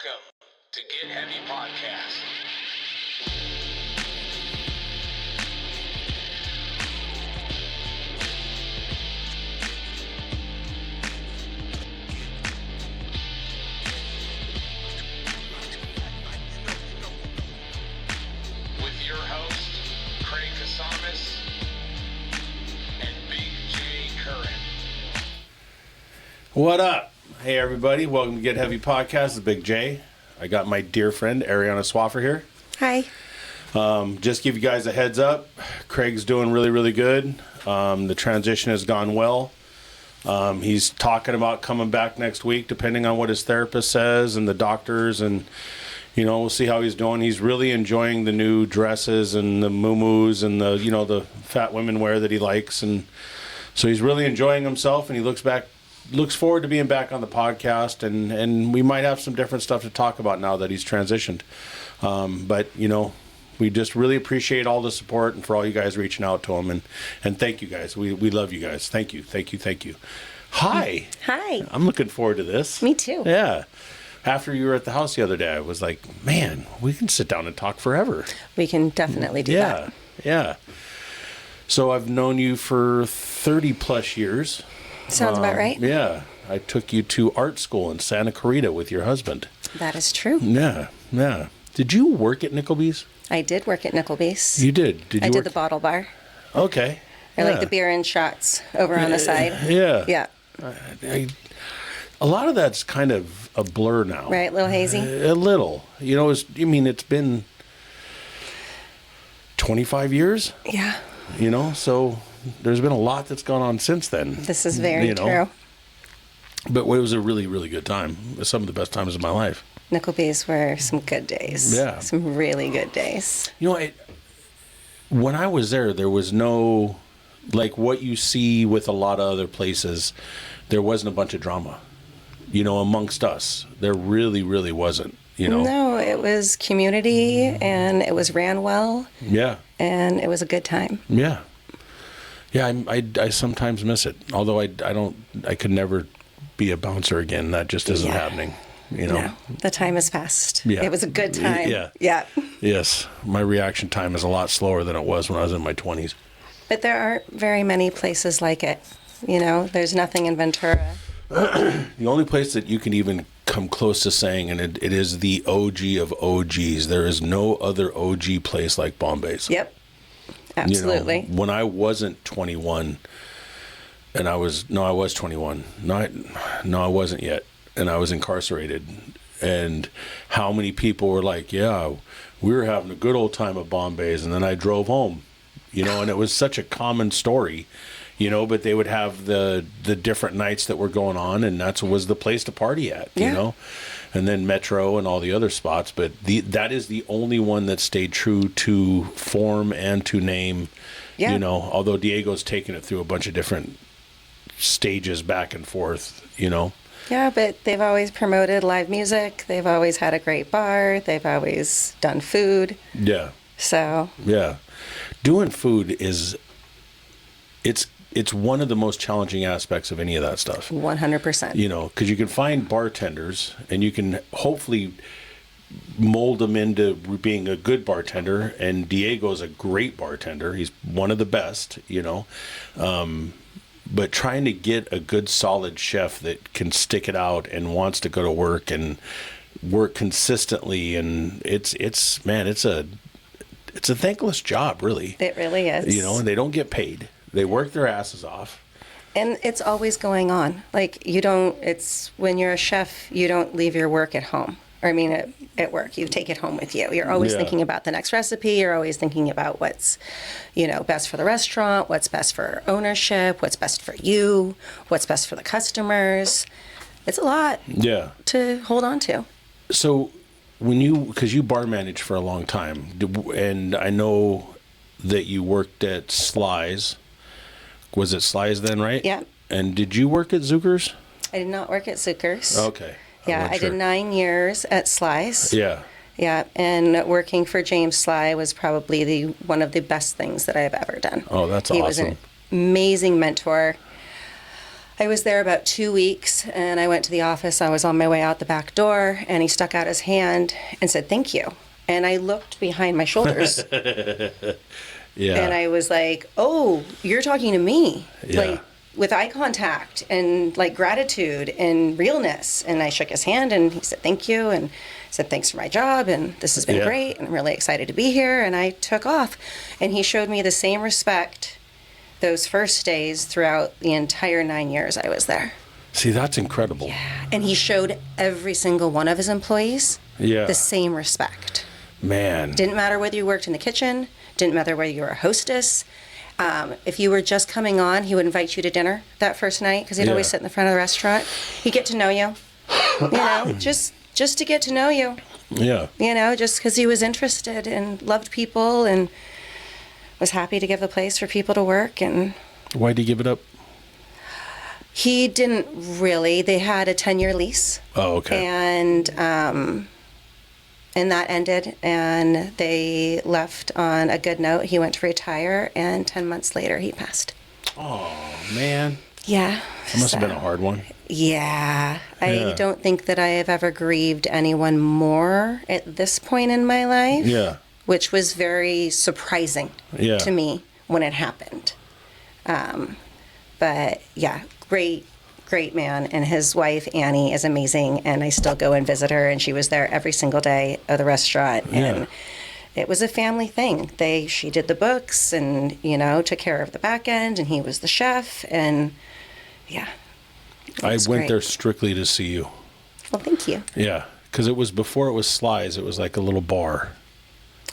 Welcome to Get Heavy Podcast. With your host, Craig Kasamis and Big J Curran. What up? Hey everybody, welcome to Get Heavy Podcast. It's Big J. I got my dear friend Arianne Swaffar here. Hi. Just give you guys a heads up. Craig's doing really good. The transition has gone well. He's talking about coming back next week, depending on what his therapist says and the doctors, and we'll see how he's doing. He's really enjoying the new dresses and the muumuus and the fat women wear that he likes, and so he's really enjoying himself. And he looks forward to being back on the podcast, and we might have some different stuff to talk about now that he's transitioned. But we just really appreciate all the support and for all you guys reaching out to him, and thank you guys. We love you guys. Thank you. Hi. Hi. I'm looking forward to this. Me too. Yeah. After you were at the house the other day, I was like, man, we can sit down and talk forever. We can definitely do that. Yeah. So I've known you for 30 plus years. Sounds about right. Yeah. I took you to art school in Santa Clarita with your husband. That is true. Yeah. Did you work at Nickelby's? I did work at Nickelby's. You did? I did the bottle bar. Okay. I like the beer and shots over on the side. Yeah. Yeah. A lot of that's kind of a blur now. Right, a little hazy? A little. It's been 25 years? Yeah. So there's been a lot that's gone on since then. This is very true. But it was a really good time. It was some of the best times of my life. Nickelby's were some good days. Yeah. Some really good days. When I was there was no, like what you see with a lot of other places, there wasn't a bunch of drama, amongst us. There really wasn't, No, it was community, and it was ran well. Yeah. And it was a good time. Yeah. Yeah, I sometimes miss it. Although I could never be a bouncer again. That just isn't happening. No, the time has passed. Yeah. It was a good time. Yeah. Yes. My reaction time is a lot slower than it was when I was in my 20s. But there aren't very many places like it. There's nothing in Ventura. The only place that you can even come close to saying, and it is the OG of OGs, there is no other OG place like Bombay's. Yep. Absolutely. When I wasn't 21, and I was 21. No, I wasn't yet. And I was incarcerated, and how many people were like, yeah, we were having a good old time at Bombay's, and then I drove home, and it was such a common story, but they would have the different nights that were going on, and was the place to party at, and then Metro and all the other spots, but that is the only one that stayed true to form and to name, although Diego's taken it through a bunch of different stages back and forth, Yeah, but they've always promoted live music. They've always had a great bar. They've always done food. Yeah. So. Yeah. Doing food it's one of the most challenging aspects of any of that stuff. 100%. Because you can find bartenders and you can hopefully mold them into being a good bartender. And Diego's a great bartender. He's one of the best, but trying to get a good solid chef that can stick it out and wants to go to work and work consistently, and it's a thankless job, really. It really is. And they don't get paid. They work their asses off. And it's always going on. Like it's when you're a chef, you don't leave your work at home. Or at work, you take it home with you. You're always thinking about the next recipe. You're always thinking about what's, best for the restaurant, what's best for ownership, what's best for you, what's best for the customers. It's a lot to hold on to. So because you bar managed for a long time, and I know that you worked at Sly's. Was it Sly's then, right? Yeah. And did you work at Zucker's? I did not work at Zucker's. Okay. Yeah, I did 9 years at Sly's. Yeah. Yeah, and working for James Sly was probably one of the best things that I have ever done. Oh, that's awesome. He was an amazing mentor. I was there about 2 weeks, and I went to the office. I was on my way out the back door, and he stuck out his hand and said, "Thank you." And I looked behind my shoulders. Yeah. And I was like, "Oh, you're talking to me." Yeah. Like, with eye contact and like gratitude and realness. And I shook his hand, and he said, "Thank you." And said, "Thanks for my job. And this has been Yeah. great. And I'm really excited to be here." And I took off. And he showed me the same respect those first days throughout the entire 9 years I was there. See, that's incredible. Yeah. And he showed every single one of his employees Yeah. the same respect. Man. Didn't matter whether you worked in the kitchen, didn't matter whether you were a hostess. If you were just coming on, he would invite you to dinner that first night because he'd Yeah. always sit in the front of the restaurant. He'd get to know you, just to get to know you, Yeah. just because he was interested and loved people and was happy to give a place for people to work. And Why'd he give it up? he didn't really. They had a 10-year lease. Oh, okay. And that ended, and they left on a good note. He went to retire, and 10 months later, he passed. Oh, man. Yeah. That must have been a hard one. Yeah. Yeah. I don't think that I have ever grieved anyone more at this point in my life. Yeah. Which was very surprising Yeah. to me when it happened. But yeah, great man. And his wife, Annie, is amazing. And I still go and visit her. And she was there every single day of the restaurant. Yeah. And it was a family thing. She did the books and, took care of the back end. And he was the chef. And yeah. I was went great. there strictly to see you. Well, thank you. Yeah. Because it was before it was Sly's, it was like a little bar.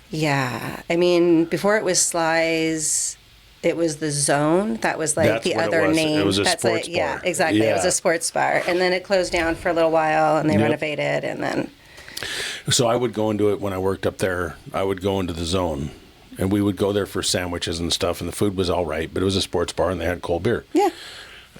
Yeah. I mean, before it was Sly's, it was the Zone. That was like That's the what it other was. name. It was a That's sports Yeah, bar. exactly. It was Yeah. a sports bar. And then it closed down for a little while and they Yep. renovated and then. So I would go into it when I worked up there. I would go into the Zone, and we would go there for sandwiches and stuff, and the food was all right, but it was a sports bar, and they had cold beer. Yeah.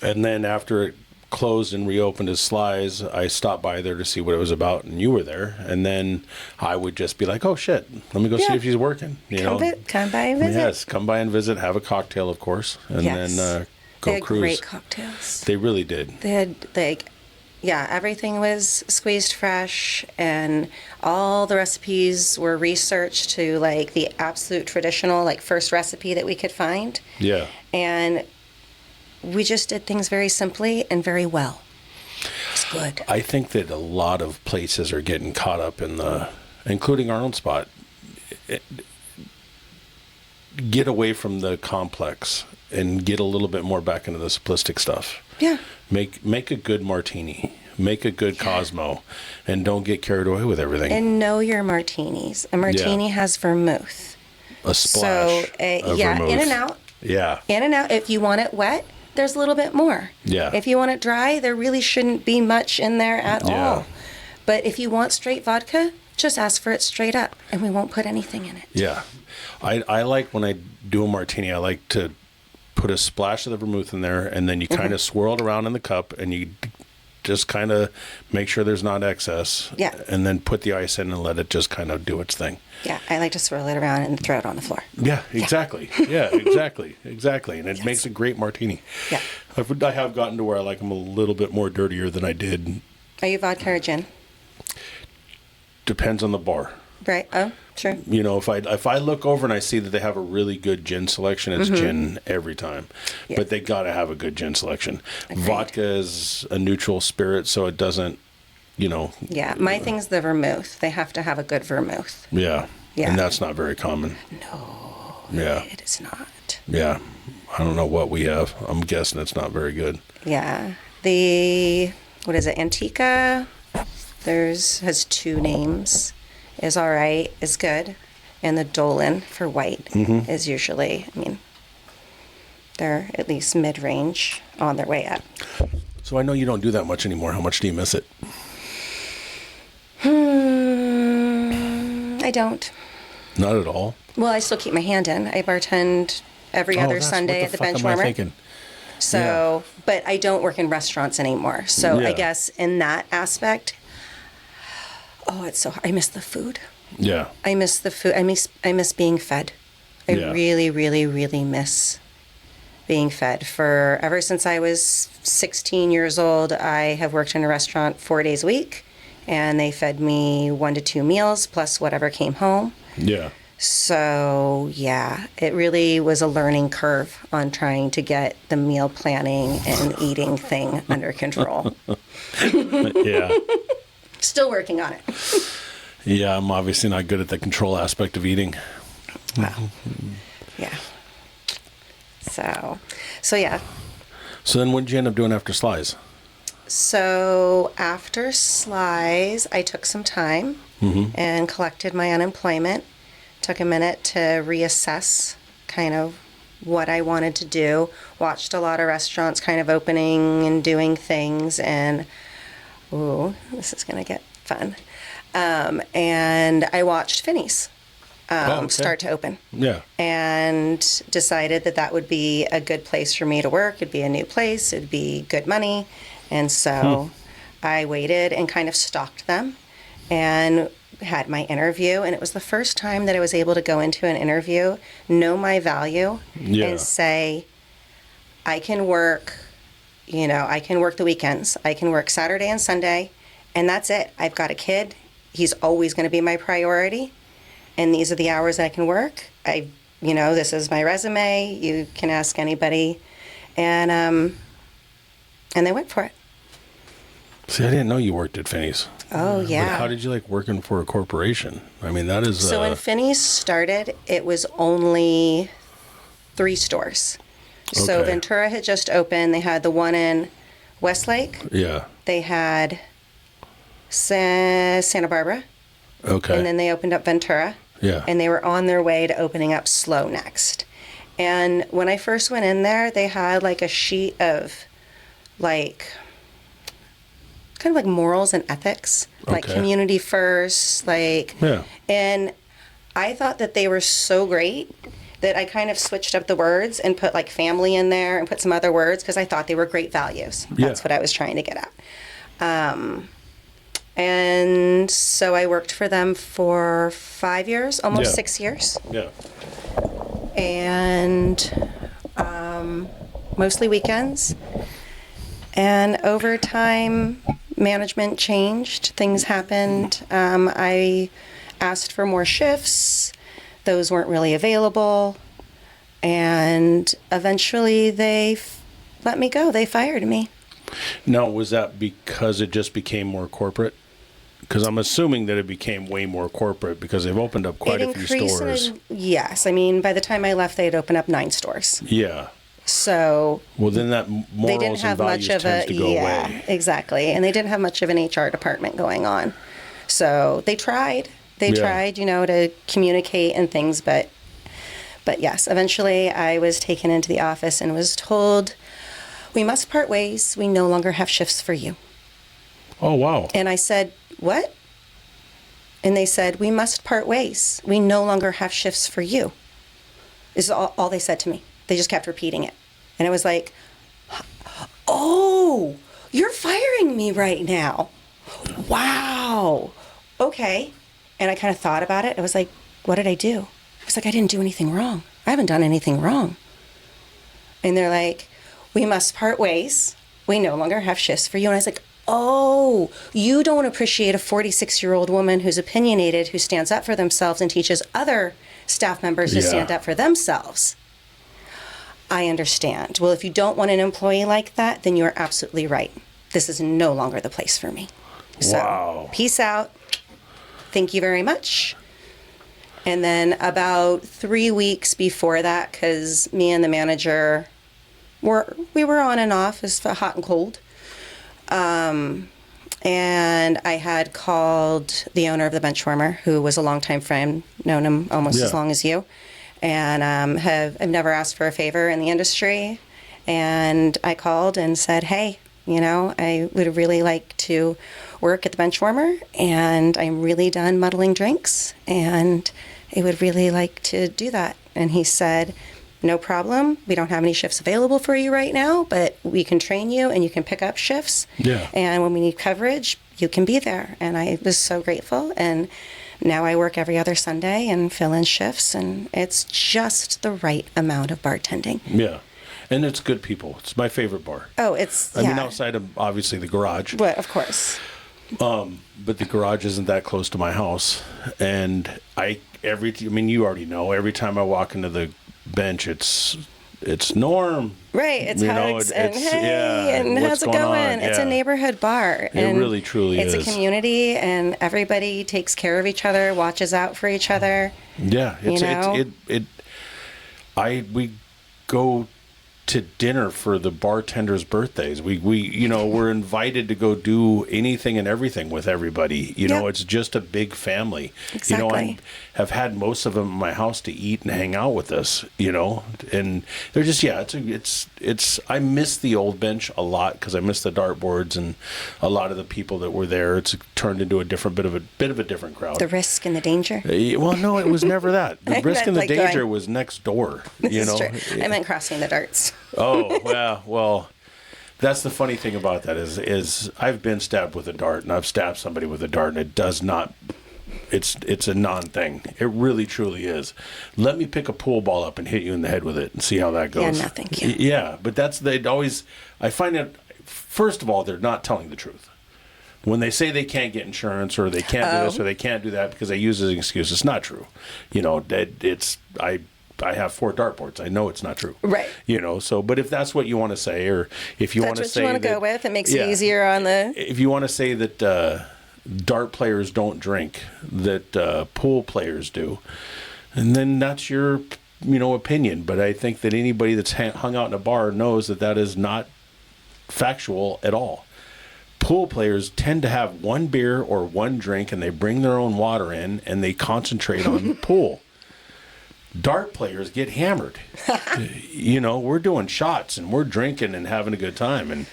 And then after it closed and reopened as Sly's, I stopped by there to see what it was about, and you were there. And then I would just be like, "Oh shit, let me go see Yeah. if he's working." Come by and visit. Yes, come by and visit, have a cocktail, of course, and Yes. then go They had cruise. great cocktails. They really did. They had everything was squeezed fresh, and all the recipes were researched to like the absolute traditional, like first recipe that we could find. Yeah. And we just did things very simply and very well. It's good. I think that a lot of places are getting caught up in including our own spot, get away from the complex and get a little bit more back into the simplistic stuff. Yeah. Make a good martini, make a good Cosmo, and don't get carried away with everything. And know your martinis. A martini has vermouth. A splash of vermouth. in and out. Yeah. In and out. If you want it wet, there's a little bit more. Yeah. If you want it dry, there really shouldn't be much in there at Yeah. all. But if you want straight vodka, just ask for it straight up, and we won't put anything in it. Yeah. I like when I do a martini, I like to put a splash of the vermouth in there, and then you kind of swirl it around in the cup, and you just kind of make sure there's not excess. Yeah. And then put the ice in and let it just kind of do its thing. Yeah, I like to swirl it around and throw it on the floor. Yeah, exactly. Yeah, exactly. And it makes a great martini. Yeah. I have gotten to where I like them a little bit more dirtier than I did. Are you vodka or gin? Depends on the bar. Right. Oh, sure. You know, if I look over and I see that they have a really good gin selection, it's gin every time. Yeah. But they got to have a good gin selection. Agreed. Vodka is a neutral spirit, so it doesn't, Yeah, my thing's the vermouth. They have to have a good vermouth. Yeah. Yeah. And that's not very common. No, Yeah. it is not. Yeah. I don't know what we have. I'm guessing it's not very good. Yeah, what is it, Antica? Has two names. Is all right, is good. And the Dolan for white is usually, they're at least mid-range on their way up. So I know you don't do that much anymore. How much do you miss it? I don't. Not at all. Well, I still keep my hand in. I bartend every other Sunday at the bench What am I warmer. thinking? So, but I don't work in restaurants anymore. So Yeah. I guess in that aspect, it's so hard. I miss the food. Yeah. I miss the food. I miss being fed. I Yeah. really, really, really miss being fed. For ever since I was 16 years old, I have worked in a restaurant 4 days a week, and they fed me 1 to 2 meals plus whatever came home. Yeah. So, yeah, it really was a learning curve on trying to get the meal planning and eating thing under control. Yeah. Still working on it. Yeah, I'm obviously not good at the control aspect of eating. Wow. Yeah. So yeah. So then what did you end up doing after Slice? So after Slice, I took some time and collected my unemployment. Took a minute to reassess kind of what I wanted to do. Watched a lot of restaurants kind of opening and doing things, and ooh, this is going to get fun. And I watched Finney's start to open. Yeah. And decided that that would be a good place for me to work. It'd be a new place. It'd be good money. And so I waited and kind of stalked them and had my interview. And it was the first time that I was able to go into an interview, know my value, and say, I can work, I can work the weekends. I can work Saturday and Sunday, and that's it. I've got a kid. He's always going to be my priority. And these are the hours I can work. This is my resume. You can ask anybody. And they went for it. See, I didn't know you worked at Finney's. Oh, yeah. But how did you like working for a corporation? I mean, that is... So when Finney's started, it was only 3 stores. So Okay. Ventura had just opened. They had the one in Westlake. Yeah. They had Santa Barbara. Okay. And then they opened up Ventura. Yeah. And they were on their way to opening up SLO next. And when I first went in there, they had like a sheet of like kind of like morals and ethics, like Okay. community first, Yeah. and I thought that they were so great that I kind of switched up the words and put like family in there and put some other words because I thought they were great values. That's what I was trying to get at. And so I worked for them for 5 years, almost 6 years. Yeah. And mostly weekends. And over time, management changed. Things happened. I asked for more shifts. Those weren't really available. And eventually they let me go. They fired me. Now, was that because it just became more corporate? Because I'm assuming that it became way more corporate because they've opened up quite a few stores. Yes. I mean, by the time I left, they had opened up 9 stores. Yeah. So Well, then that they morals didn't and have values much of tends to go away. exactly. And they didn't have much of an HR department going on. So they tried. They tried, to communicate and things, but yes, eventually I was taken into the office and was told, we must part ways. We no longer have shifts for you. Oh, wow. And I said, what? And they said, we must part ways. We no longer have shifts for you. This is all they said to me. They just kept repeating it. And I was like, oh, you're firing me right now. Wow. Okay. And I kind of thought about it. I was like, what did I do? I was like, I didn't do anything wrong. I haven't done anything wrong. And they're like, we must part ways. We no longer have shifts for you. And I was like, oh, you don't appreciate a 46-year-old woman who's opinionated, who stands up for themselves and teaches other staff members to stand up for themselves. I understand. Well, if you don't want an employee like that, then you're absolutely right. This is no longer the place for me. So, peace out. Thank you very much. And then about 3 weeks before that, because me and the manager we were on and off, as hot and cold. And I had called the owner of the Benchwarmer, who was a longtime friend, known him almost as long as you, and I've never asked for a favor in the industry. And I called and said, hey, I would really like to work at the Benchwarmer, and I'm really done muddling drinks, and I would really like to do that. And he said, no problem. We don't have any shifts available for you right now, but we can train you and you can pick up shifts. Yeah. And when we need coverage, you can be there. And I was so grateful. And now I work every other Sunday and fill in shifts, and it's just the right amount of bartending. Yeah. And it's good people. It's my favorite bar. Oh, it's, I mean, outside of obviously the garage. But of course. But the garage isn't that close to my house. And you already know, every time I walk into the bench, it's Norm. Right. It's hugs and hey, and how's it going? It's a neighborhood bar. It really, truly is. It's a community, and everybody takes care of each other, watches out for each other. Yeah. We go to dinner for the bartenders' birthdays. We're invited to go do anything and everything with everybody. It's just a big family. Exactly. I have had most of them in my house to eat and hang out with us, and they're just, I miss the old bench a lot because I miss the dartboards and a lot of the people that were there. It's turned into a bit of a different crowd. The risk and the danger. Well, no, it was never that. The risk and the danger was next door. This is true. I meant crossing the darts. Oh, well, that's the funny thing about that is I've been stabbed with a dart, and I've stabbed somebody with a dart, and it does not, it's a non-thing. It really, truly is. Let me pick a pool ball up and hit you in the head with it and see how that goes. Yeah, no, thank you. Yeah, but I find it, first of all, they're not telling the truth. When they say they can't get insurance or they can't do this or they can't do that because they use it as an excuse, it's not true. I have 4 dartboards. I know it's not true. Right. But if that's what you want to say, or if you want to say that's what you want to go with, it makes it easier on the... If you want to say that dart players don't drink, that pool players do, and then that's your, opinion. But I think that anybody that's hung out in a bar knows that is not factual at all. Pool players tend to have one beer or one drink, and they bring their own water in, and they concentrate on the pool. Dart players get hammered. We're doing shots and we're drinking and having a good time, and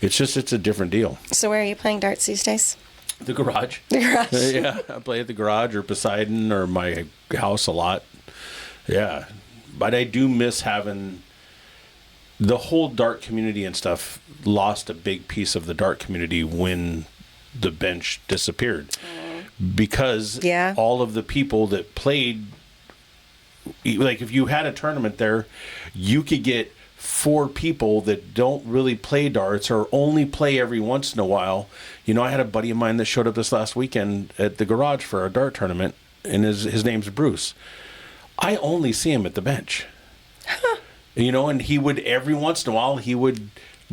it's a different deal. So where are you playing darts these days? The garage. The garage. Yeah, I play at the garage or Poseidon or my house a lot. Yeah, but I do miss having the whole dart community and stuff. Lost a big piece of the dart community when the bench disappeared because all of the people that played. Like if you had a tournament there, you could get 4 people that don't really play darts or only play every once in a while. I had a buddy of mine that showed up this last weekend at the garage for a dart tournament, and his name's Bruce. I only see him at the bench. And he would, every once in a while,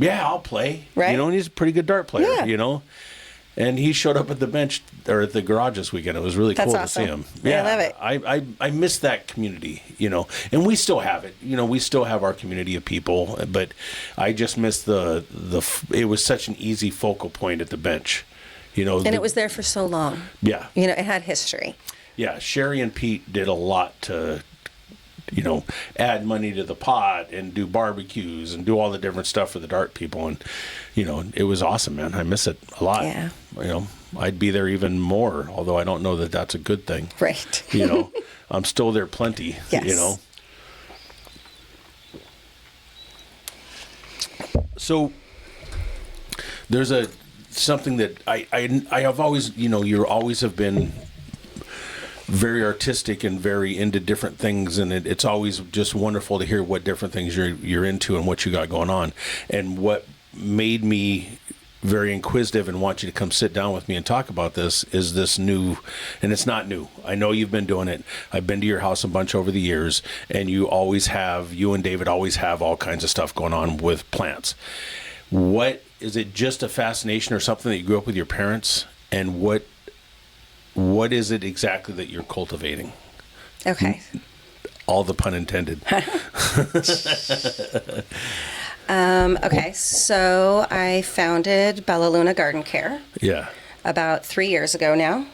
I'll play. Right. And he's a pretty good dart player, And he showed up at the bench or at the garage this weekend. It was really cool to see him. Yeah, I love it. I miss that community, and we still have it. We still have our community of people, but I just miss it was such an easy focal point at the bench, And it was there for so long. Yeah. It had history. Yeah, Sherry and Pete did a lot to, add money to the pot and do barbecues and do all the different stuff for the dart people. And, it was awesome, man. I miss it a lot. Yeah. I'd be there even more, although I don't know that that's a good thing. Right. I'm still there plenty, yes. So there's something that I have always, you always have been very artistic and very into different things, and it's always just wonderful to hear what different things you're into and what you got going on. And what made me very inquisitive and want you to come sit down with me and talk about this is this new, and it's not new. I know you've been doing it. I've been to your house a bunch over the years, and you and David always have all kinds of stuff going on with plants. What is it, just a fascination or something that you grew up with your parents? And what is it exactly that you're cultivating? Okay. All the pun intended. Okay, so I founded Bella Luna Garden Care. Yeah. About 3 years ago now.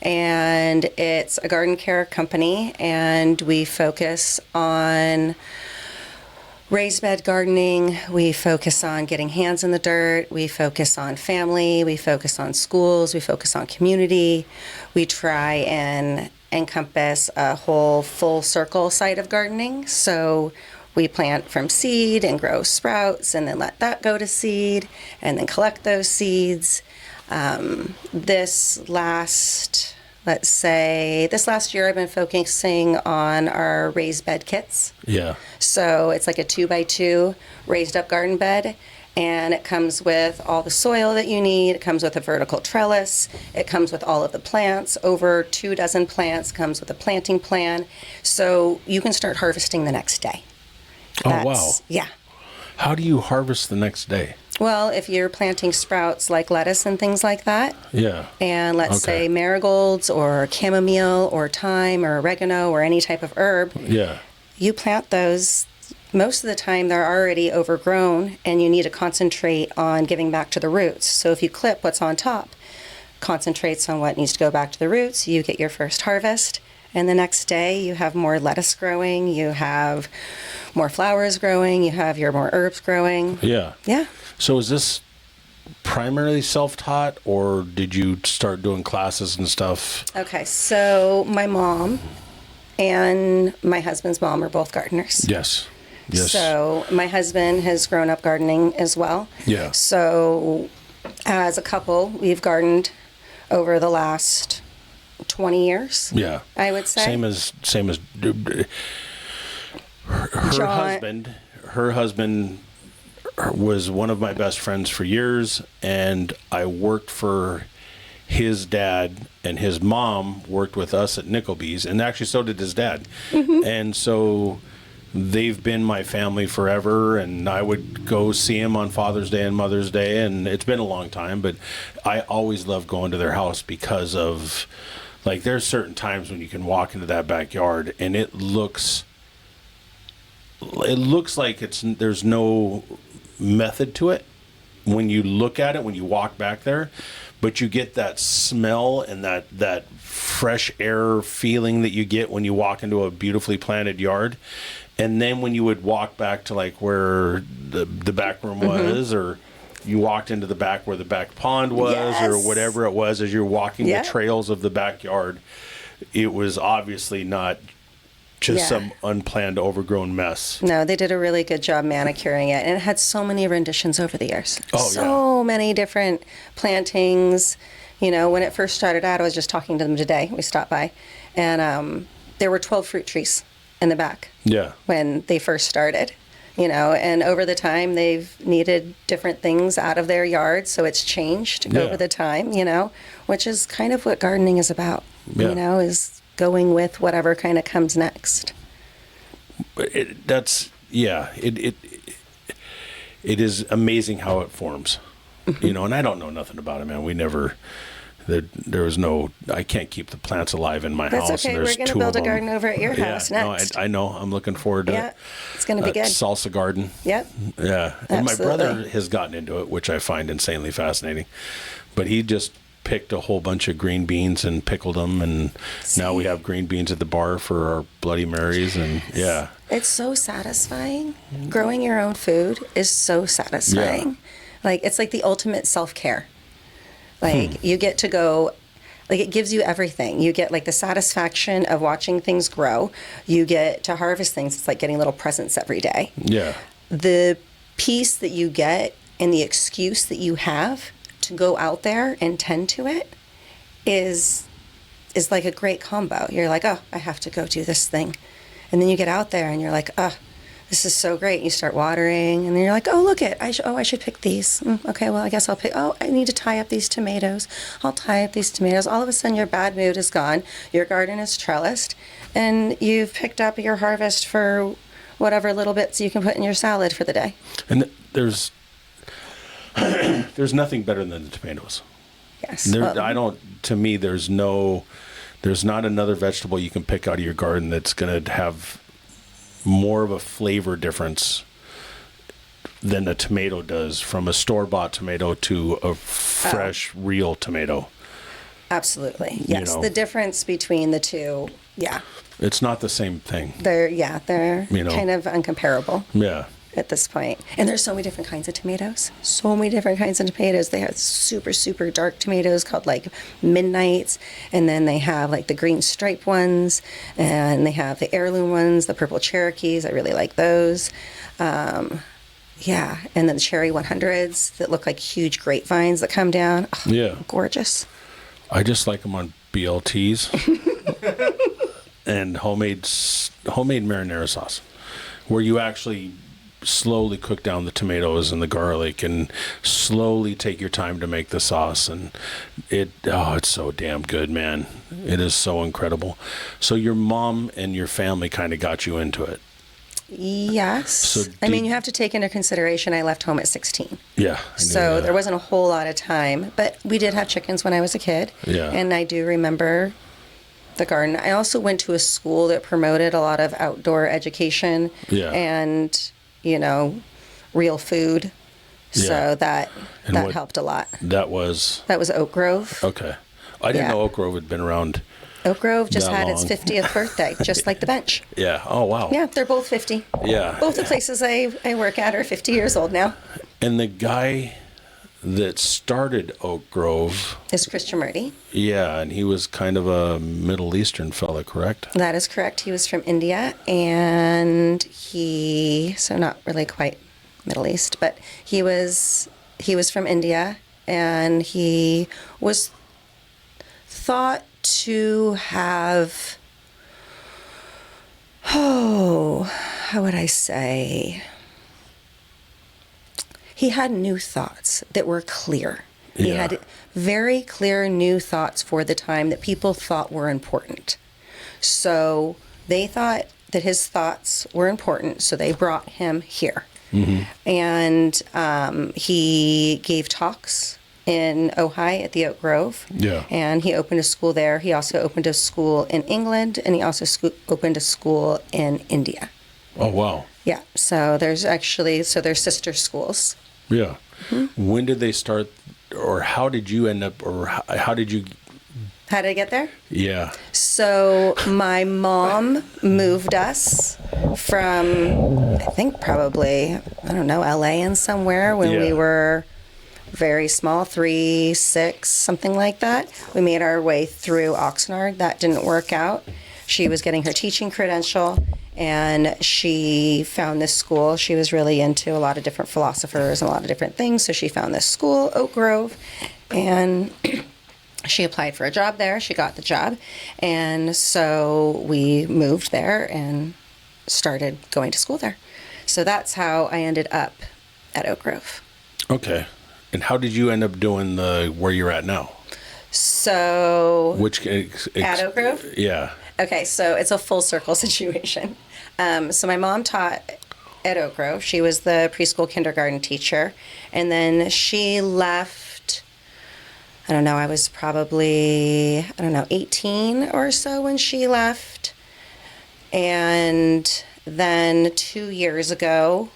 And it's a garden care company, and we focus on raised bed gardening. We focus on getting hands in the dirt. We focus on family. We focus on schools. We focus on community. We try and encompass a whole full circle side of gardening. So we plant from seed and grow sprouts and then let that go to seed and then collect those seeds. This last let's say this last year I've been focusing on our raised bed kits. Yeah. So it's like a 2x2 raised up garden bed, and it comes with all the soil that you need. It comes with a vertical trellis. It comes with all of the plants, over 24 plants, comes with a planting plan. So you can start harvesting the next day. Oh, wow. Yeah. How do you harvest the next day? Well, if you're planting sprouts like lettuce and things like that, Yeah. and let's say marigolds or chamomile or thyme or oregano or any type of herb, Yeah. you plant those. Most of the time they're already overgrown and you need to concentrate on giving back to the roots. So if you clip what's on top, concentrates on what needs to go back to the roots, you get your first harvest. And the next day you have more lettuce growing, you have more flowers growing, you have your more herbs growing. Yeah. Yeah. So is this primarily self-taught, or did you start doing classes and stuff? Okay, so my mom and my husband's mom are both gardeners. Yes. Yes. So my husband has grown up gardening as well. Yeah. So as a couple, we've gardened over the last 20 years. Yeah. I would say. Same as her husband was one of my best friends for years, and I worked for his dad, and his mom worked with us at Nickleby's, and actually so did his dad. And so they've been my family forever, and I would go see him on Father's Day and Mother's Day, and it's been a long time, but I always loved going to their house because of, like, there's certain times when you can walk into that backyard and it looks like there's no method to it when you look at it, when you walk back there, but you get that smell and that fresh air feeling that you get when you walk into a beautifully planted yard. And then when you would walk back to like where the back room was, or you walked into the back where the back pond was, or whatever it was, as you're walking the trails of the backyard, it was obviously not just some unplanned, overgrown mess. No, they did a really good job manicuring it, and it had so many renditions over the years. Oh, so many different plantings. You know, when it first started out, I was just talking to them today. We stopped by, and there were 12 fruit trees in the back. Yeah. When they first started, you know, and over the time they've needed different things out of their yard, so it's changed over the time, you know, which is kind of what gardening is about. You know, is going with whatever kind of comes next. It is amazing how it forms, you know, and I don't know nothing about it, man. There was no, I can't keep the plants alive in my house. That's okay. And there's We're going to two build of a garden over at your house next. No, I know. I'm looking forward to it. Yeah, it's going to be good. Salsa garden. Yep. Yeah. And my Absolutely. brother has gotten into it, which I find insanely fascinating. But he just picked a whole bunch of green beans and pickled them, and now we have green beans at the bar for our Bloody Marys. And it's so satisfying. Growing your own food is so satisfying. Like, it's like the ultimate self-care. Like, you get to go, like, it gives you everything. You get, like, the satisfaction of watching things grow. You get to harvest things. It's like getting little presents every day. Yeah. The peace that you get and the excuse that you have to go out there and tend to it is like a great combo. You're like, oh, I have to go do this thing. And then you get out there and you're like, oh, this is so great. You start watering, and then you're like, oh, look it. I should pick these. Okay, well, I guess I'll pick. Oh, I need to tie up these tomatoes. I'll tie up these tomatoes. All of a sudden, your bad mood is gone. Your garden is trellised, and you've picked up your harvest for whatever little bits you can put in your salad for the day. And there's nothing better than the tomatoes. Yes. To me, there's not another vegetable you can pick out of your garden that's going to have more of a flavor difference than a tomato does, from a store-bought tomato to a fresh, real tomato. Absolutely. Yes. You know, the difference between the two, it's not the same thing. They're kind of uncomparable. Yeah. At this point. And there's so many different kinds of tomatoes. So many different kinds of tomatoes. They have super, super dark tomatoes called like Midnights. And then they have like the green stripe ones. And they have the heirloom ones, the purple Cherokees. I really like those. And then the cherry 100s that look like huge grapevines that come down. Oh, gorgeous. I just like them on BLTs and homemade marinara sauce, where you actually slowly cook down the tomatoes and the garlic and slowly take your time to make the sauce. And it's so damn good, man. It is so incredible. So your mom and your family kind of got you into it. Yes. So I mean, you have to take into consideration I left home at 16. Yeah. So there wasn't a whole lot of time, but we did have chickens when I was a kid. Yeah. And I do remember the garden. I also went to a school that promoted a lot of outdoor education and, real food. So that helped a lot. That was Oak Grove. Okay. I didn't know Oak Grove had been around. Oak Grove just had long. its 50th birthday, just like the bench. Yeah. Oh, wow. Yeah, they're both 50. Yeah. Both the places I work at are 50 years old now. And the guy that started Oak Grove is Christian Murdy. Yeah, and he was kind of a Middle Eastern fella, correct? That is correct. He was from India, and so not really quite Middle East, but he was from India, and he was thought to have, how would I say? He had new thoughts that were clear. He had very clear new thoughts for the time that people thought were important. So they thought that his thoughts were important, so they brought him here. Mm-hmm. And he gave talks in Ojai at the Oak Grove. Yeah. And he opened a school there. He also opened a school in England, and he also opened a school in India. Oh, wow. Yeah. So there's sister schools. Yeah. Mm-hmm. When did they start, or how did you end up, or how did you... How did I get there? Yeah. So my mom moved us from, I think probably, LA and somewhere when we were very small, 3, 6, something like that. We made our way through Oxnard. That didn't work out. She was getting her teaching credential, and she found this school. She was really into a lot of different philosophers and a lot of different things, so she found this school, Oak Grove, and she applied for a job there. She got the job, and so we moved there and started going to school there. So that's how I ended up at Oak Grove. Okay. And how did you end up doing where you're at now? So... At Oak Grove? Yeah. Okay, so it's a full circle situation. So my mom taught at Oak Grove. She was the preschool kindergarten teacher. And then she left, I was probably, 18 or so when she left. And then 2 years ago,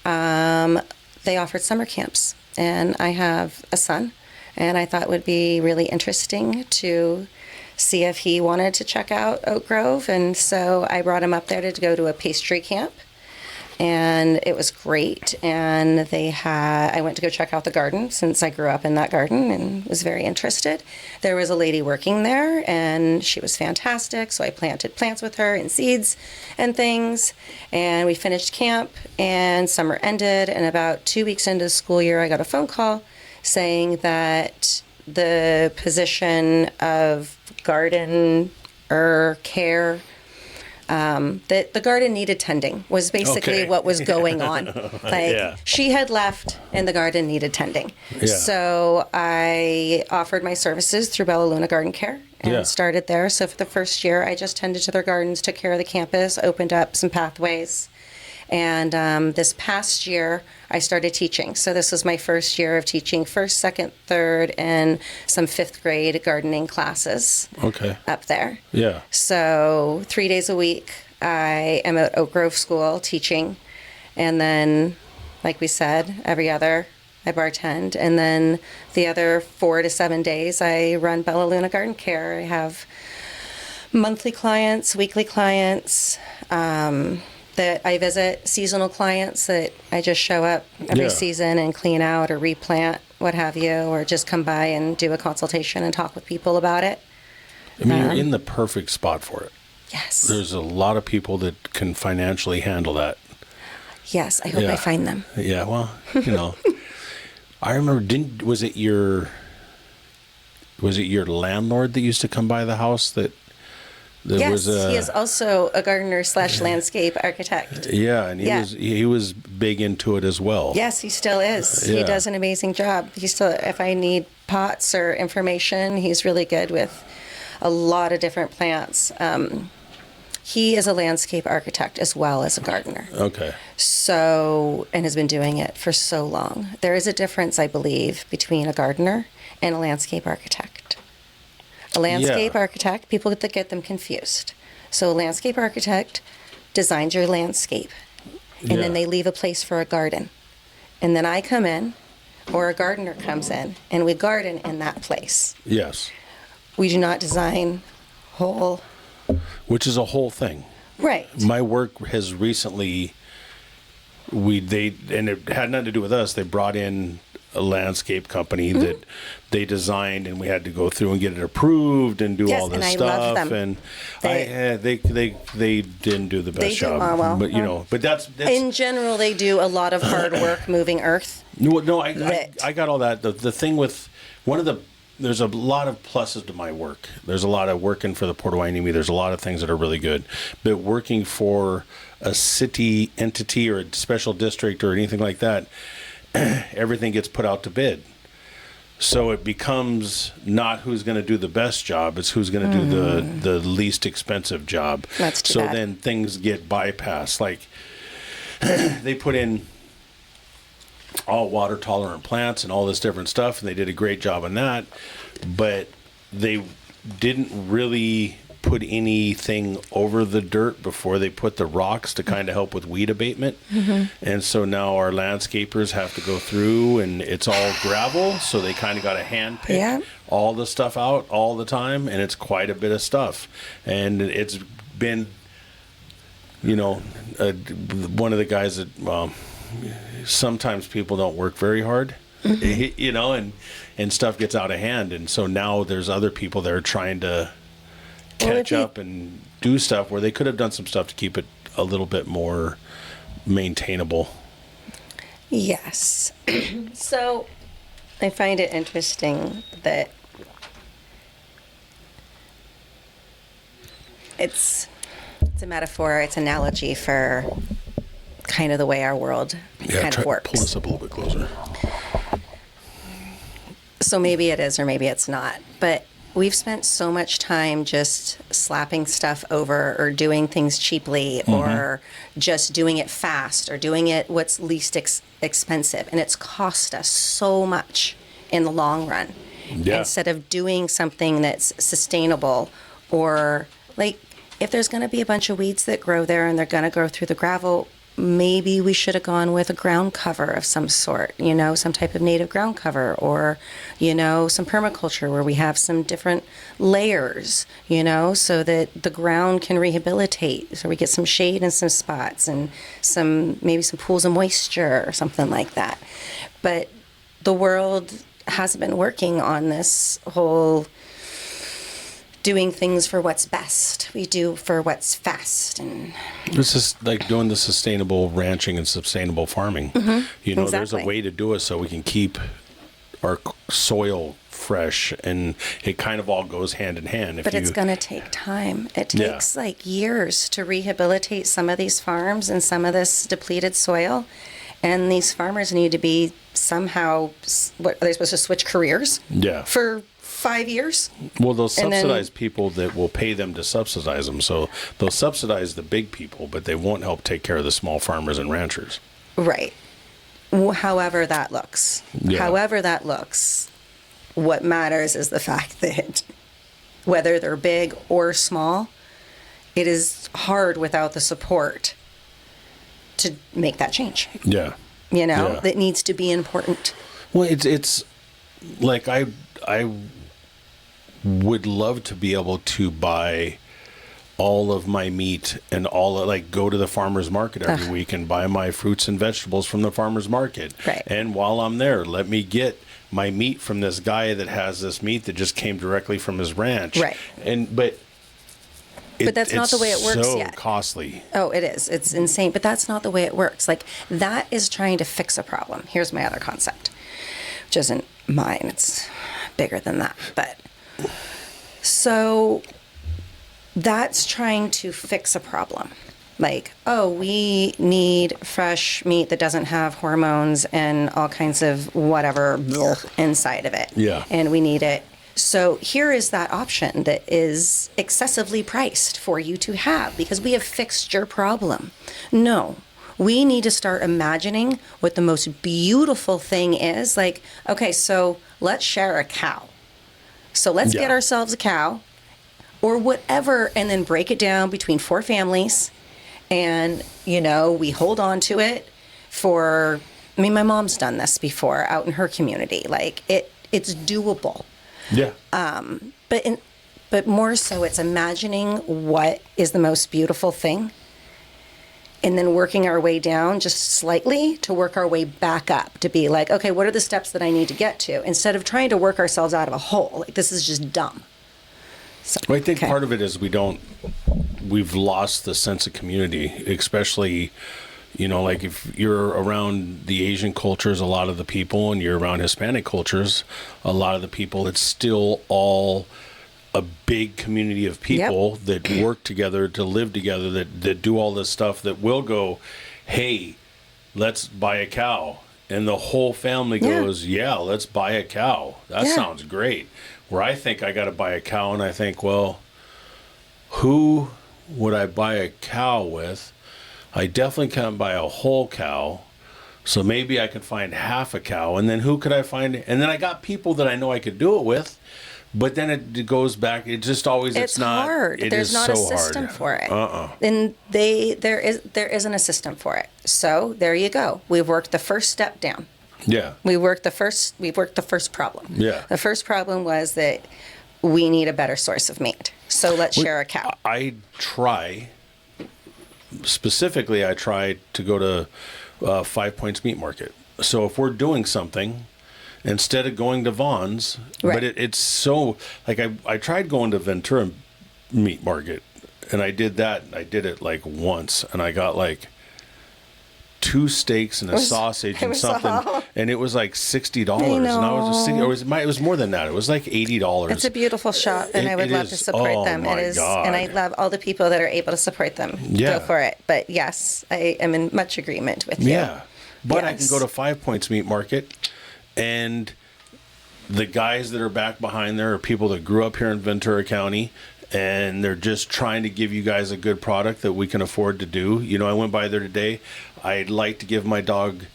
they offered summer camps. And I have a son, and I thought it would be really interesting to see if he wanted to check out Oak Grove. And so I brought him up there to go to a pastry camp, and it was great. And I went to go check out the garden, since I grew up in that garden and was very interested. There was a lady working there, and she was fantastic, so I planted plants with her and seeds and things, and we finished camp, and summer ended, and about 2 weeks into the school year, I got a phone call saying that the position of garden care, that the garden needed tending was basically what was going on. She had left and the garden needed tending. Yeah. So I offered my services through Bella Luna Garden Care and started there. So for the first year, I just tended to their gardens, took care of the campus, opened up some pathways. And this past year, I started teaching. So this was my first year of teaching 1st, 2nd, 3rd, and some 5th grade gardening classes up there. Yeah. So 3 days a week, I am at Oak Grove School teaching. And then, like we said, every other, I bartend. And then the other 4 to 7 days, I run Bella Luna Garden Care. I have monthly clients, weekly clients, that I visit, seasonal clients that I just show up every season and clean out or replant, what have you, or just come by and do a consultation and talk with people about it. I mean, you're in the perfect spot for it. Yes. There's a lot of people that can financially handle that. Yes, I hope I find them. Yeah, well, I remember, was it your was it your landlord that used to come by the house that Yes, he is also a gardener / landscape architect. Yeah, and he was big into it as well. Yes, he still is. Yeah. He does an amazing job. He still, if I need pots or information, he's really good with a lot of different plants. He is a landscape architect as well as a gardener. Okay. So, and has been doing it for so long. There is a difference, I believe, between a gardener and a landscape architect. A landscape architect, people get them confused. So a landscape architect designs your landscape, and then they leave a place for a garden. And then I come in, or a gardener comes in, and we garden in that place. Yes. We do not design whole. Which is a whole thing. Right. My work has recently, and it had nothing to do with us. They brought in a landscape company that they designed, and we had to go through and get it approved and do all this and stuff. I love them. And they didn't do the best job. But that's in general, they do a lot of hard work moving earth. No, I got all that. The thing with there's a lot of pluses to my work. There's a lot of working for the Port of Hueneme. There's a lot of things that are really good. But working for a city entity or a special district or anything like that, everything gets put out to bid. So it becomes not who's going to do the best job, it's who's going to do the least expensive job. That's too so bad. Then things get bypassed. Like they put in all water tolerant plants and all this different stuff, and they did a great job on that, but they didn't really put anything over the dirt before they put the rocks to kind of help with weed abatement. And so now our landscapers have to go through, and it's all gravel, so they kind of got to hand pick all the stuff out all the time, and it's quite a bit of stuff. And it's been, one of the guys that sometimes people don't work very hard, and stuff gets out of hand. And so now there's other people that are trying to catch up and do stuff where they could have done some stuff to keep it a little bit more maintainable. Yes. So I find it interesting that it's a metaphor, it's an analogy for kind of the way our world kind of works. Pull this up a little bit closer. So maybe it is or maybe it's not. But we've spent so much time just slapping stuff over or doing things cheaply or just doing it fast or doing it what's least expensive. And it's cost us so much in the long run. Yeah. Instead of doing something that's sustainable, or like if there's going to be a bunch of weeds that grow there and they're going to grow through the gravel, maybe we should have gone with a ground cover of some sort, some type of native ground cover, or, some permaculture where we have some different layers, so that the ground can rehabilitate. So we get some shade in some spots and maybe some pools of moisture or something like that. But the world hasn't been working on this whole doing things for what's best. We do for what's fast. And this is like doing the sustainable ranching and sustainable farming. Exactly. There's a way to do it so we can keep our soil fresh, and it kind of all goes hand in hand. But it's going to take time. It takes like years to rehabilitate some of these farms and some of this depleted soil. And these farmers need to be somehow, are they supposed to switch careers? Yeah. For 5 years? Well, they'll subsidize people that will pay them to subsidize them. So they'll subsidize the big people, but they won't help take care of the small farmers and ranchers. Right. However that looks. What matters is the fact that whether they're big or small, it is hard without the support to make that change. Yeah. That needs to be important. Well, it's like I would love to be able to buy all of my meat and go to the farmer's market every week and buy my fruits and vegetables from the farmer's market. Right. And while I'm there, let me get my meat from this guy that has this meat that just came directly from his ranch. Right. But that's not the way it works so yet. Costly. Oh, it is. It's insane. But that's not the way it works. Like, that is trying to fix a problem. Here's my other concept, which isn't mine. It's bigger than that. But So that's trying to fix a problem. Like, oh, we need fresh meat that doesn't have hormones and all kinds of whatever inside of it. Yeah. And we need it. So here is that option that is excessively priced for you to have because we have fixed your problem. No, we need to start imagining what the most beautiful thing is. Like, okay, so let's share a cow. So let's get ourselves a cow or whatever, and then break it down between 4 families. And, you know, we hold on to it for, I mean, my mom's done this before out in her community. Like, it's doable. Yeah. But more so, it's imagining what is the most beautiful thing and then working our way down just slightly to work our way back up to be like, okay, what are the steps that I need to get to? Instead of trying to work ourselves out of a hole. Like, this is just dumb. So, well, I think part of it is we've lost the sense of community, especially, you know, like if you're around the Asian cultures, a lot of the people, and you're around Hispanic cultures, a lot of the people, it's still all a big community of people that work together, to live together, that do all this stuff, that will go, hey, let's buy a cow. And the whole family goes, yeah, let's buy a cow. That sounds great. Where I think I got to buy a cow, and I think, well, who would I buy a cow with? I definitely can't buy a whole cow. So maybe I could find half a cow. And then who could I find? And then I got people that I know I could do it with. But then it goes back. It just always, it's not hard. There's not a system for it. And there isn't a system for it. So there you go. We've worked the first step down. Yeah. We've worked the first problem. Yeah. The first problem was that we need a better source of meat. So let's share a cow. I try to go to 5 Points Meat Market. So if we're doing something, instead of going to Vaughn's, but it's so, like I tried going to Ventura Meat Market, and I did that. I did it like once, and I got like 2 steaks and a sausage and something, and it was like $60. And I was just it was more than that. It was like $80. It's a beautiful shop, and I would love to support them. It is, and I love all the people that are able to support them. Go for it. But yes, I am in much agreement with you. Yeah, but I can go to 5 Points Meat Market, and the guys that are back behind there are people that grew up here in Ventura County, and they're just trying to give you guys a good product that we can afford to do. You know, I went by there today. I'd like to give my dog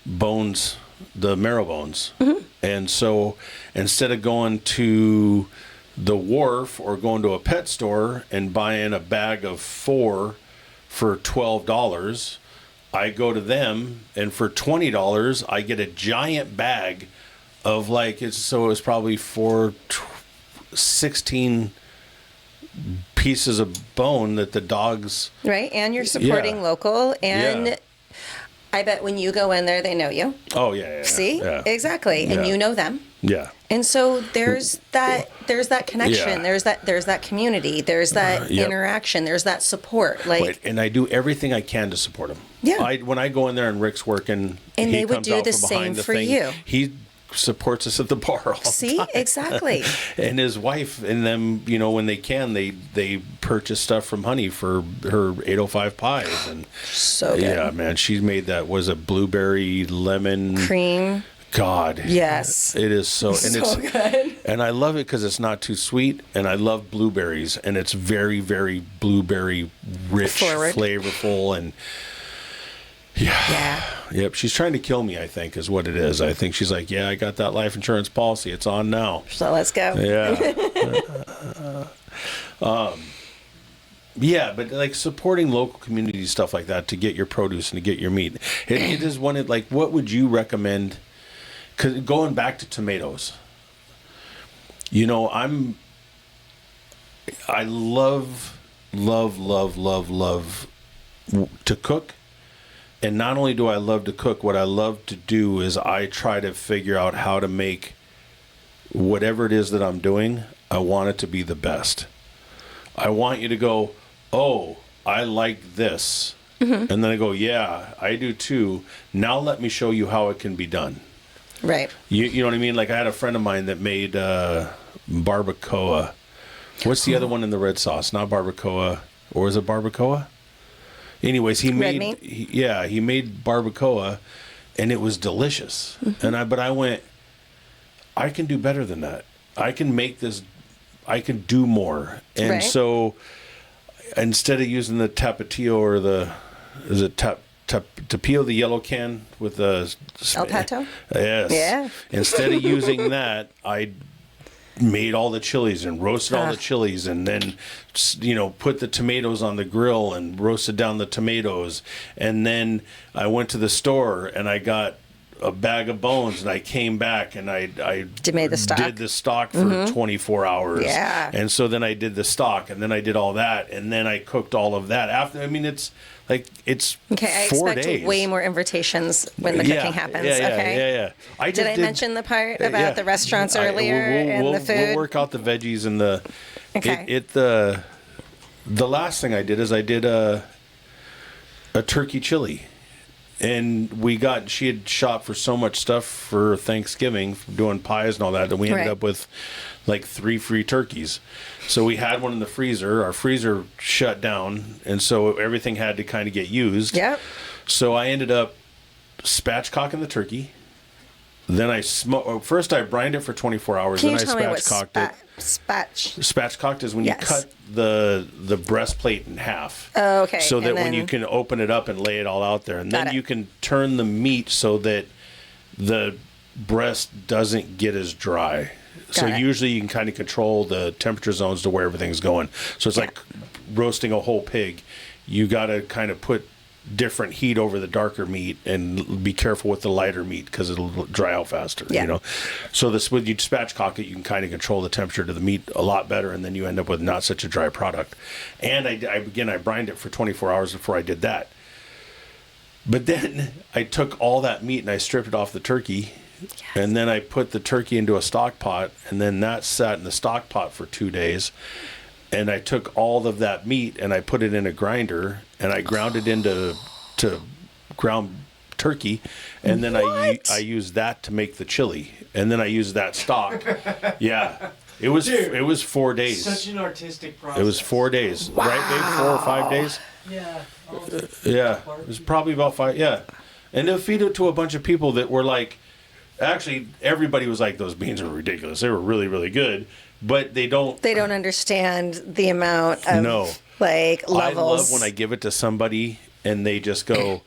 bones, the marrow bones. Mm-hmm. And so instead of going to the wharf or going to a pet store and buying a bag of 4 for $12, I go to them, and for $20, I get a giant bag of it was probably 16 pieces of bone that the dogs. Right. And you're supporting local. And I bet when you go in there, they know you. Oh, yeah. See? Yeah. Exactly. And you know them. Yeah. And so there's that connection. Yeah. There's that community. There's that interaction. There's that support. Right. And I do everything I can to support them. Yeah. When I go in there and Rick's working, and he they would comes do out the from same behind the for thing. you. He supports us at the bar all the time. See? Exactly. And his wife and them, you know, when they can, they purchase stuff from Honey for her 805 pies. And so good. Yeah, man, she made that, was a blueberry lemon cream. God. Yes. It is so good. And I love it because it's not too sweet, and I love blueberries, and it's very, very blueberry rich, flavorful, and Yep, she's trying to kill me, I think, is what it is. I think she's like, I got that life insurance policy. It's on now. So let's go. Yeah. But like supporting local community stuff like that to get your produce and to get your meat. It is one of, like, what would you recommend? Because going back to tomatoes, you know, I love to cook. And not only do I love to cook, what I love to do is I try to figure out how to make whatever it is that I'm doing, I want it to be the best. I want you to go, oh, I like this. Mm-hmm. And then I go, yeah, I do too. Now let me show you how it can be done. Right. You know what I mean? Like I had a friend of mine that made barbacoa What's the other one in the red sauce? Not barbacoa, or is it barbacoa? Anyways, he Red made meat? he made barbacoa, and it was delicious. But I went, I can do better than that. I can make this. I can do more. And Right. so instead of using the Tapatio or Tapio, the yellow can with the El Pato? Yes. Yeah. Instead of using that, I made all the chilies and roasted all the chilies, and then put the tomatoes on the grill and roasted down the tomatoes. And then I went to the store and I got a bag of bones, and I came back and I made the stock. did the stock for 24 hours. Yeah. And so then I did the stock, and then I did all that, and then I cooked all of that after. I mean, it's like it's Okay, I 4 expect days. way more invitations when the cooking happens. Yeah. I Did just I mention the part about yeah. the restaurants earlier and the food? We'll work out the veggies and the. Okay. The last thing I did is I did a turkey chili, and she had shot for so much stuff for Thanksgiving, doing pies and all that we ended Right. up with like 3 free turkeys. So we had one in the freezer. Our freezer shut down, and so everything had to kind of get used. Yep. So I ended up spatchcocking the turkey. Then I first I brined it for 24 hours. Can you then tell I me what spatchcocked it. Spatchcocked is when Yes. you cut the breastplate in half. Oh, okay. So that And when then- you can open it up and lay it all out there, and Got then it. you can turn the meat so that the breast doesn't get as dry. So Got it. usually you can kind of control the temperature zones to where everything's going. So it's like roasting a whole pig. You got to kind of put different heat over the darker meat and be careful with the lighter meat because it'll dry out faster. Yeah. So when you spatchcock it, you can kind of control the temperature to the meat a lot better, and then you end up with not such a dry product. And I brined it for 24 hours before I did that. But then I took all that meat and I stripped it off the turkey. Yes. And then I put the turkey into a stock pot, and then that sat in the stock pot for 2 days. And I took all of that meat and I put it in a grinder, and I ground it into ground turkey, and then I used that to make the chili, and then I used that stock. Yeah, it was 4 days. Such an artistic process. It was 4 days, right, babe? 4 or 5 days. Yeah. Yeah, it was probably about 5. Yeah, and to feed it to a bunch of people that were like, actually, everybody was like, those beans are ridiculous. They were really, really good, but they don't understand the amount of levels. I love when I give it to somebody and they just go,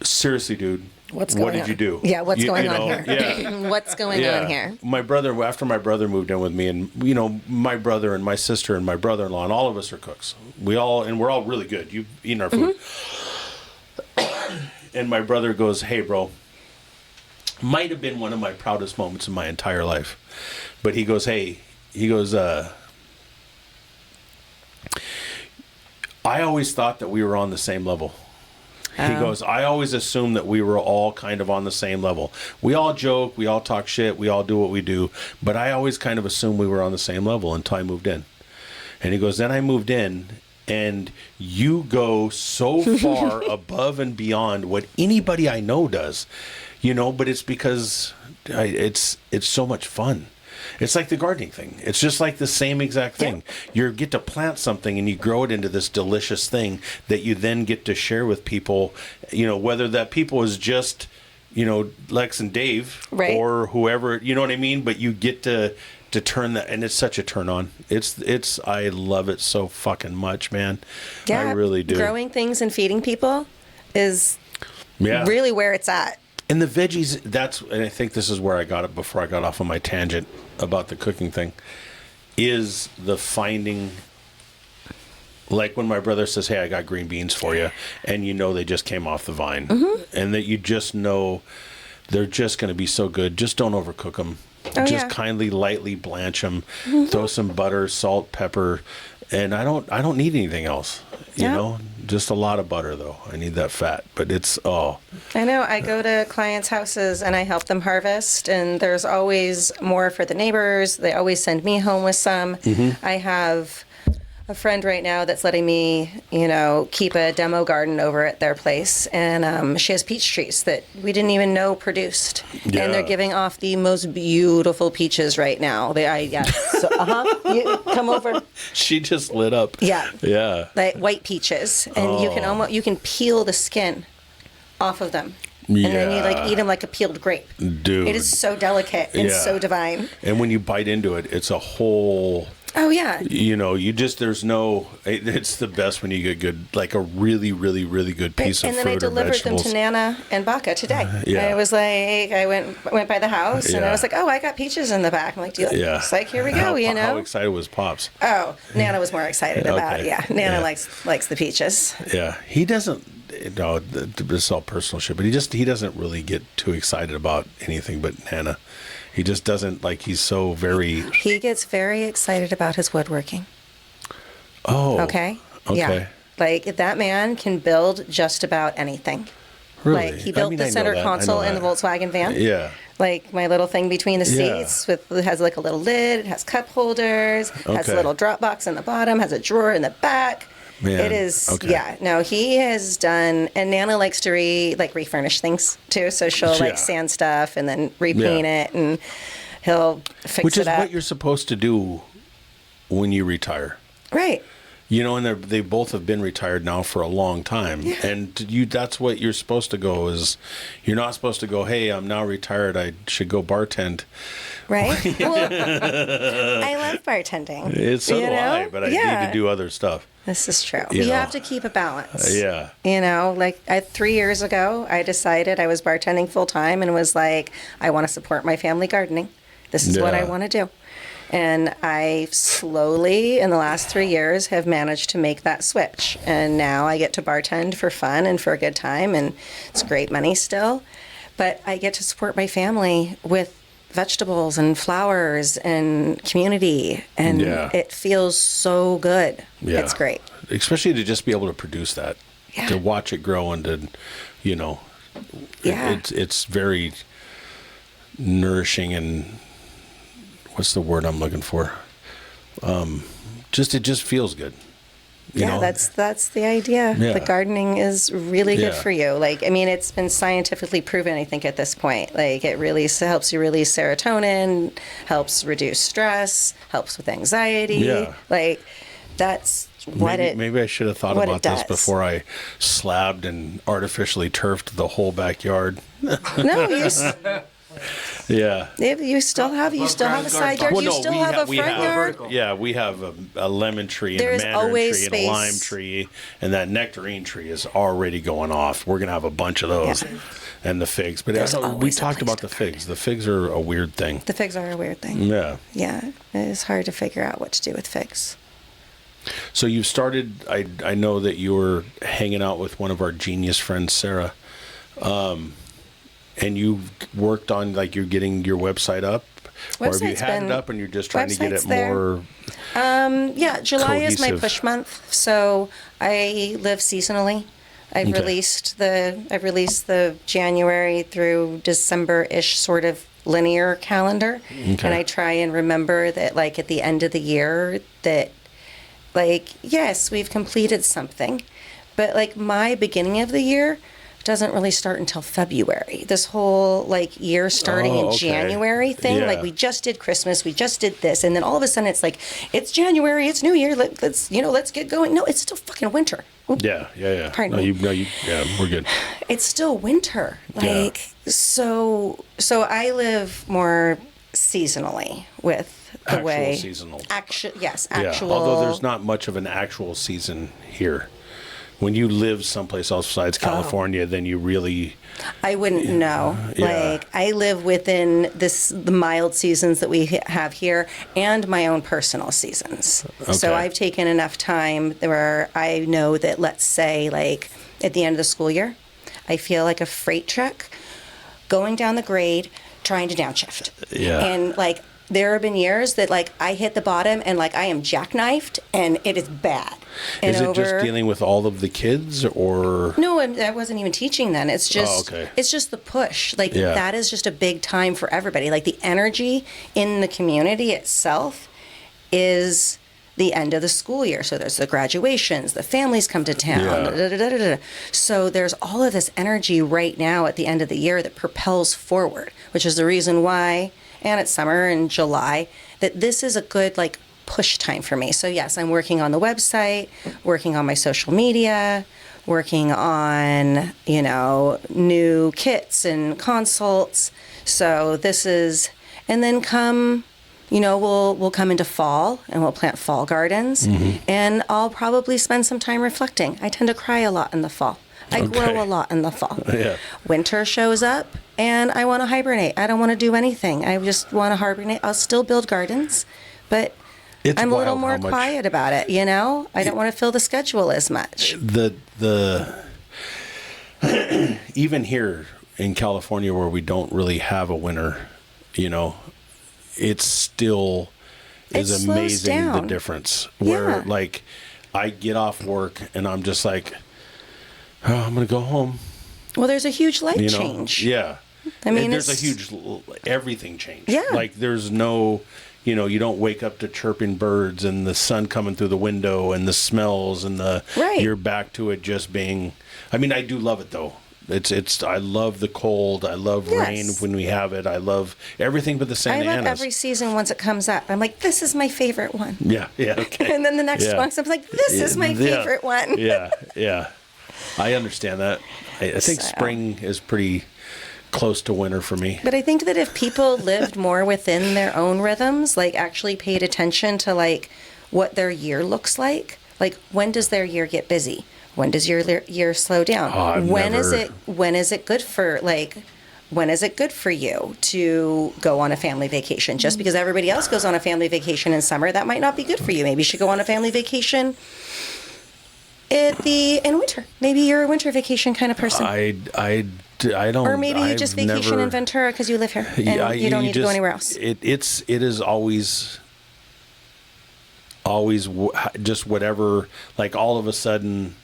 seriously, dude, what did you do? Yeah, what's going on here? Yeah. What's going on here? My brother, after my brother moved in with me, and my brother and my sister and my brother-in-law and all of us are cooks. We're all really good. You've eaten our food. And my brother goes, hey, bro, might have been one of my proudest moments in my entire life. But he goes, I always thought that we were on the same level. He goes, I always assumed that we were all kind of on the same level. We all joke, we all talk shit, we all do what we do, but I always kind of assumed we were on the same level until I moved in. And he goes, then I moved in, and you go so far above and beyond what anybody I know does, but it's because it's so much fun. It's like the gardening thing. It's just like the same exact thing. Yeah. You get to plant something and you grow it into this delicious thing that you then get to share with people, whether that people is just, Lex and Dave, right, or whoever, you know what I mean? But you get to turn that, and it's such a turn on. I love it so fucking much, man. Yeah, I really do. Growing things and feeding people is really where it's at. And the veggies, and I think this is where I got it before I got off on my tangent about the cooking thing, is the finding, like when my brother says, hey, I got green beans for you, and they just came off the vine, and that you just know they're just going to be so good. Just don't overcook them. Just kindly, lightly blanch them, throw some butter, salt, pepper, and I don't need anything else, just a lot of butter though. I need that fat, but I know I go to clients' houses and I help them harvest, and there's always more for the neighbors. They always send me home with some. I have a friend right now that's letting me, keep a demo garden over at their place, and she has peach trees that we didn't even know produced, and they're giving off the most beautiful peaches right now. You come over. She just lit up. Yeah. Like white peaches, and you can peel the skin off of them. And then you eat them like a peeled grape. Dude. It is so delicate and so divine. And when you bite into it, it's a whole... Oh, yeah. It's the best when you get good, like a really, really, really good piece of fruit or vegetables. And then I delivered them to Nana and Baca today. I was like, I went by the house, and I was like, oh, I got peaches in the back. I'm like, do you like this? Like, here we go, How excited was Pops? Oh, Nana was more excited about it, Nana likes the peaches. Yeah. He doesn't... No, this is all personal shit, but he doesn't really get too excited about anything but Nana. He just doesn't, he's so very... He gets very excited about his woodworking. Oh. Okay? Okay. Yeah. That man can build just about anything. Really? He built the center console in the Volkswagen van. Yeah. My little thing between the seats it has a little lid, it has cup holders, has a little drop box in the bottom, has a drawer in the back. Man. It is, No, he has done, and Nana likes to refurnish things too. So she'll sand stuff and then repaint it, and he'll fix it up. Which is what you're supposed to do when you retire. Right. And they both have been retired now for a long time. Yeah. And that's what you're supposed to go is, you're not supposed to go, hey, I'm now retired, I should go bartend. Right? Well, I love bartending. So do I, but I need to do other stuff. This is true. You have to keep a balance. 3 years ago, I decided I was bartending full time and was like, I want to support my family gardening. This is what I want to do. And I slowly, in the last 3 years, have managed to make that switch. And now I get to bartend for fun and for a good time, and it's great money still. But I get to support my family with vegetables and flowers and community, and it feels so good. Yeah. It's great. Especially to just be able to produce that, to watch it grow and to, it's very nourishing and what's the word I'm looking for? It just feels good. You know? That's the idea. Yeah. The gardening is really good for you. It's been scientifically proven, I think, at this point. It really helps you release serotonin, helps reduce stress, helps with anxiety. Yeah. That's what maybe I should have thought about this before I slabbed and artificially turfed the whole backyard. No, you still have a side yard. You still have a front yard. Yeah, we have a lemon tree and a mandarin tree and a lime tree, and that nectarine tree is already going off. We're gonna have a bunch of those, and the figs. But we talked about the figs. The figs are a weird thing. The figs are a weird thing. Yeah. Yeah, it is hard to figure out what to do with figs. So you've started. I know that you were hanging out with one of our genius friends, Sarah. And you've worked on, you're getting your website up? Or have you had it up and you're just trying to get it more July is my push month, so I live seasonally. I've released the January through December-ish sort of linear calendar. Okay. And I try and remember that, at the end of the year, that, yes, we've completed something, but, my beginning of the year doesn't really start until February. This whole year starting in January thing, we just did Christmas, we just did this, and then all of a sudden it's it's January, it's New Year, let's get going. No, it's still fucking winter. Oop. Yeah. Pardon me. We're good. It's still winter. So I live more seasonally with the way seasonal. Actual. Although there's not much of an actual season here. When you live someplace else besides California, then you really... I wouldn't know. I live within the mild seasons that we have here and my own personal seasons. Okay. So I've taken enough time where I know that, let's say, at the end of the school year, I feel like a freight truck going down the grade, trying to downshift. Yeah. And, there have been years that, I hit the bottom and, I am jackknifed and it is bad. And is it just dealing with all of the kids, or? No, I wasn't even teaching then. It's just, it's just the push. That is just a big time for everybody. The energy in the community itself is the end of the school year. So there's the graduations, the families come to town. Yeah. Da, da, da, da, da. So there's all of this energy right now at the end of the year that propels forward, which is the reason why, and it's summer in July, that this is a good like push time for me. So yes, I'm working on the website, working on my social media, working on, you know, new kits and consults. So this is, and then come, you know, we'll come into fall and we'll plant fall gardens, and I'll probably spend some time reflecting. I tend to cry a lot in the fall. I grow a lot in the fall. Yeah. Winter shows up and I want to hibernate. I don't want to do anything. I just want to hibernate. I'll still build gardens, but It's I'm a little wild more how much- quiet about it, you know? I don't want to fill the schedule as much. The even here in California where we don't really have a winter, you know, it still is It slows amazing the down. difference. Where Yeah. like I get off work and I'm just like, oh, I'm gonna go home. Well, there's a huge light You know, change. yeah. I mean, And there's a it's- huge everything change. Yeah. Like there's no, you know, you don't wake up to chirping birds and the sun coming through the window and the smells and the Right. you're back to it just being. I mean, I do love it though. It's I love the cold. I love rain Yes. when we have it. I love everything but the Santa I love Anas. every season once it comes up. I'm like, this is my favorite one. Yeah, yeah, okay. And then the next Yeah. one, so I'm like, this is my Yeah. favorite one. Yeah, yeah. I understand that. I think So- spring is pretty close to winter for me. But I think that if people lived more within their own rhythms, like actually paid attention to like what their year looks like when does their year get busy? When does your year slow down? Oh, I've when is never- it when is it good for when is it good for you to go on a family vacation? Just because everybody else goes on a family vacation in summer, that might not be good for you. Maybe you should go on a family vacation in winter. Maybe you're a winter vacation kind of person. I don't. Or maybe you I've just vacation never- in Ventura because you live here and Yeah, you don't need to go anywhere else. It is always just whatever. Like all of a sudden,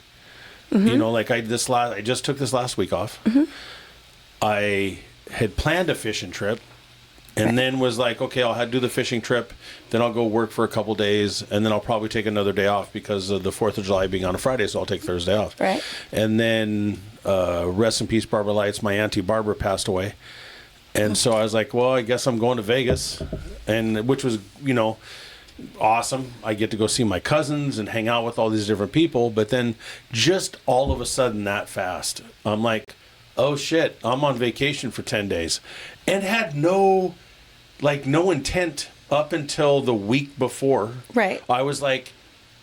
Mm-hmm. you know, like I just took this last week off. I had planned a fishing trip, and then was like, okay, I'll do the fishing trip, then I'll go work for a couple days, and then I'll probably take another day off because of the 4th of July being on a Friday, so I'll take Thursday off. Right. And then, rest in peace, Barbara Lights, my Auntie Barbara passed away. And so I was like, well, I guess I'm going to Vegas, and which was, you know, awesome. I get to go see my cousins and hang out with all these different people. But then just all of a sudden that fast, I'm like, oh shit, I'm on vacation for 10 days and had no intent up until the week before. Right. I was like,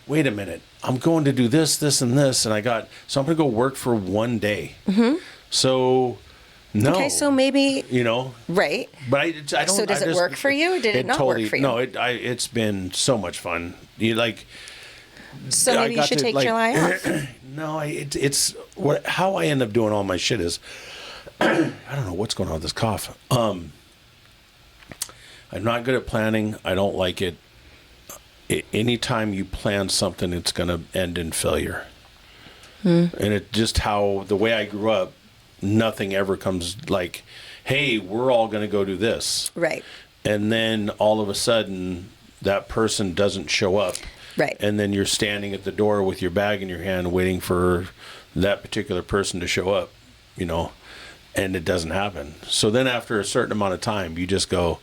wait a minute, I'm going to do this, this, and this. And so I'm going to go work for one day. Mm-hmm. So no. Okay, so maybe You know, right. but I don't. So does I it just- work for you, or did it not totally, work for you? No, it's been so much fun. You like. So I maybe you got should to, take like- July off. No, it's how I end up doing all my shit is. I don't know what's going on with this cough. I'm not good at planning. I don't like it. Anytime you plan something, it's going to end in failure. And it just the way I grew up, nothing ever comes like, hey, we're all going to go do this. Right. And then all of a sudden, that person doesn't show up. Right. And then you're standing at the door with your bag in your hand waiting for that particular person to show up, you know, and it doesn't happen. So then after a certain amount of time, you just go,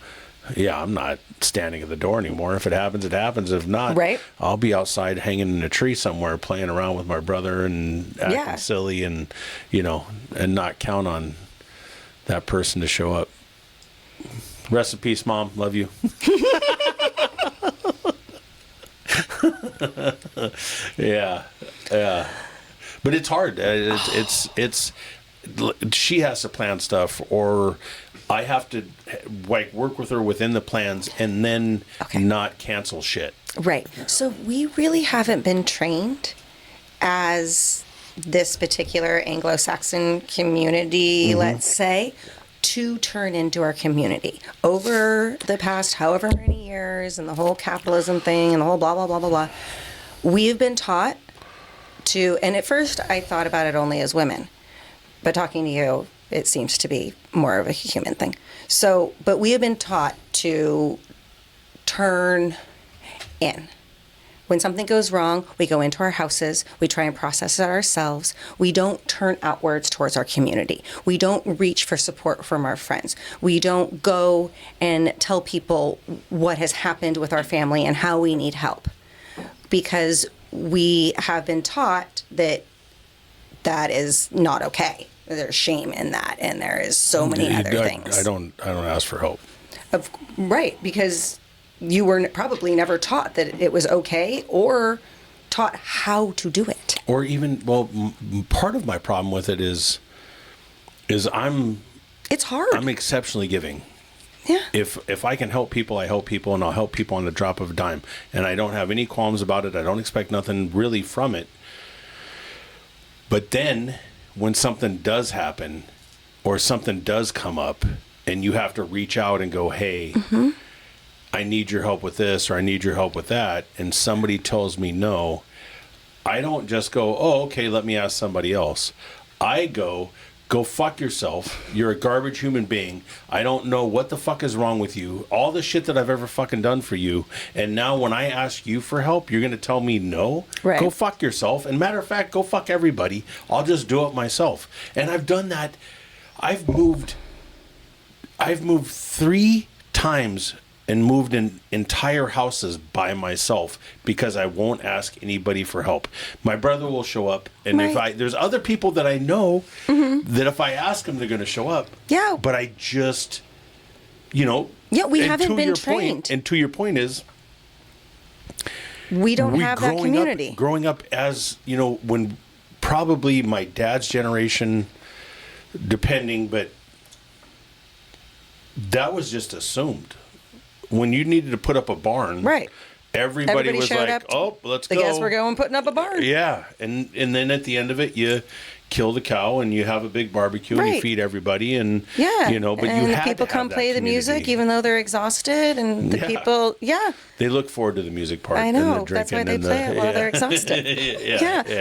yeah, I'm not standing at the door anymore. If it happens, it happens. If not, Right. I'll be outside hanging in a tree somewhere playing around with my brother and acting Yeah. silly and, you know, and not count on that person to show up. Rest in peace, Mom. Love you. Yeah. But it's hard. It's she has to plan stuff, or I have to like work with her within the plans and then Okay. not cancel shit. Right. So we really haven't been trained as this particular Anglo-Saxon community, let's say, to turn into our community. Over the past however many years and the whole capitalism thing and the whole blah, blah, blah, blah, blah, we've been taught to, and at first I thought about it only as women, but talking to you, it seems to be more of a human thing. So, but we have been taught to turn in, When something goes wrong, we go into our houses, we try and process it ourselves. We don't turn outwards towards our community. We don't reach for support from our friends. We don't go and tell people what has happened with our family and how we need help. Because we have been taught that that is not okay. There's shame in that, and there is so many other things. I don't ask for help. Right, because you were probably never taught that it was okay or taught how to do it. Or even, part of my problem with it is it's hard. I'm exceptionally giving. Yeah. If I can help people, I help people, and I'll help people on the drop of a dime. And I don't have any qualms about it. I don't expect nothing really from it. But then when something does happen or something does come up and you have to reach out and go, hey, I need your help with this, or I need your help with that, and somebody tells me no, I don't just go, oh, okay, let me ask somebody else. I go fuck yourself. You're a garbage human being. I don't know what the fuck is wrong with you. All the shit that I've ever fucking done for you. And now when I ask you for help, you're going to tell me no? Right. Go fuck yourself. And matter of fact, go fuck everybody. I'll just do it myself. And I've done that. I've moved 3 times and moved in entire houses by myself because I won't ask anybody for help. My brother will show up, and there's other people that I know that if I ask them, they're going to show up. Yeah. But I just, we haven't been trained. And to your point is, we don't have that community. Growing up as, when probably my dad's generation, depending, but that was just assumed. When you needed to put up a barn, right? Everybody was like, "Oh, let's go." I guess we're going putting up a barn. Yeah, and then at the end of it, you kill the cow and you have a big barbecue and you feed everybody, and but and you had people to come have play that the music community. even though they're exhausted, and the people, they look forward to the music part. I know, and the that's why they drinking play it while they're exhausted.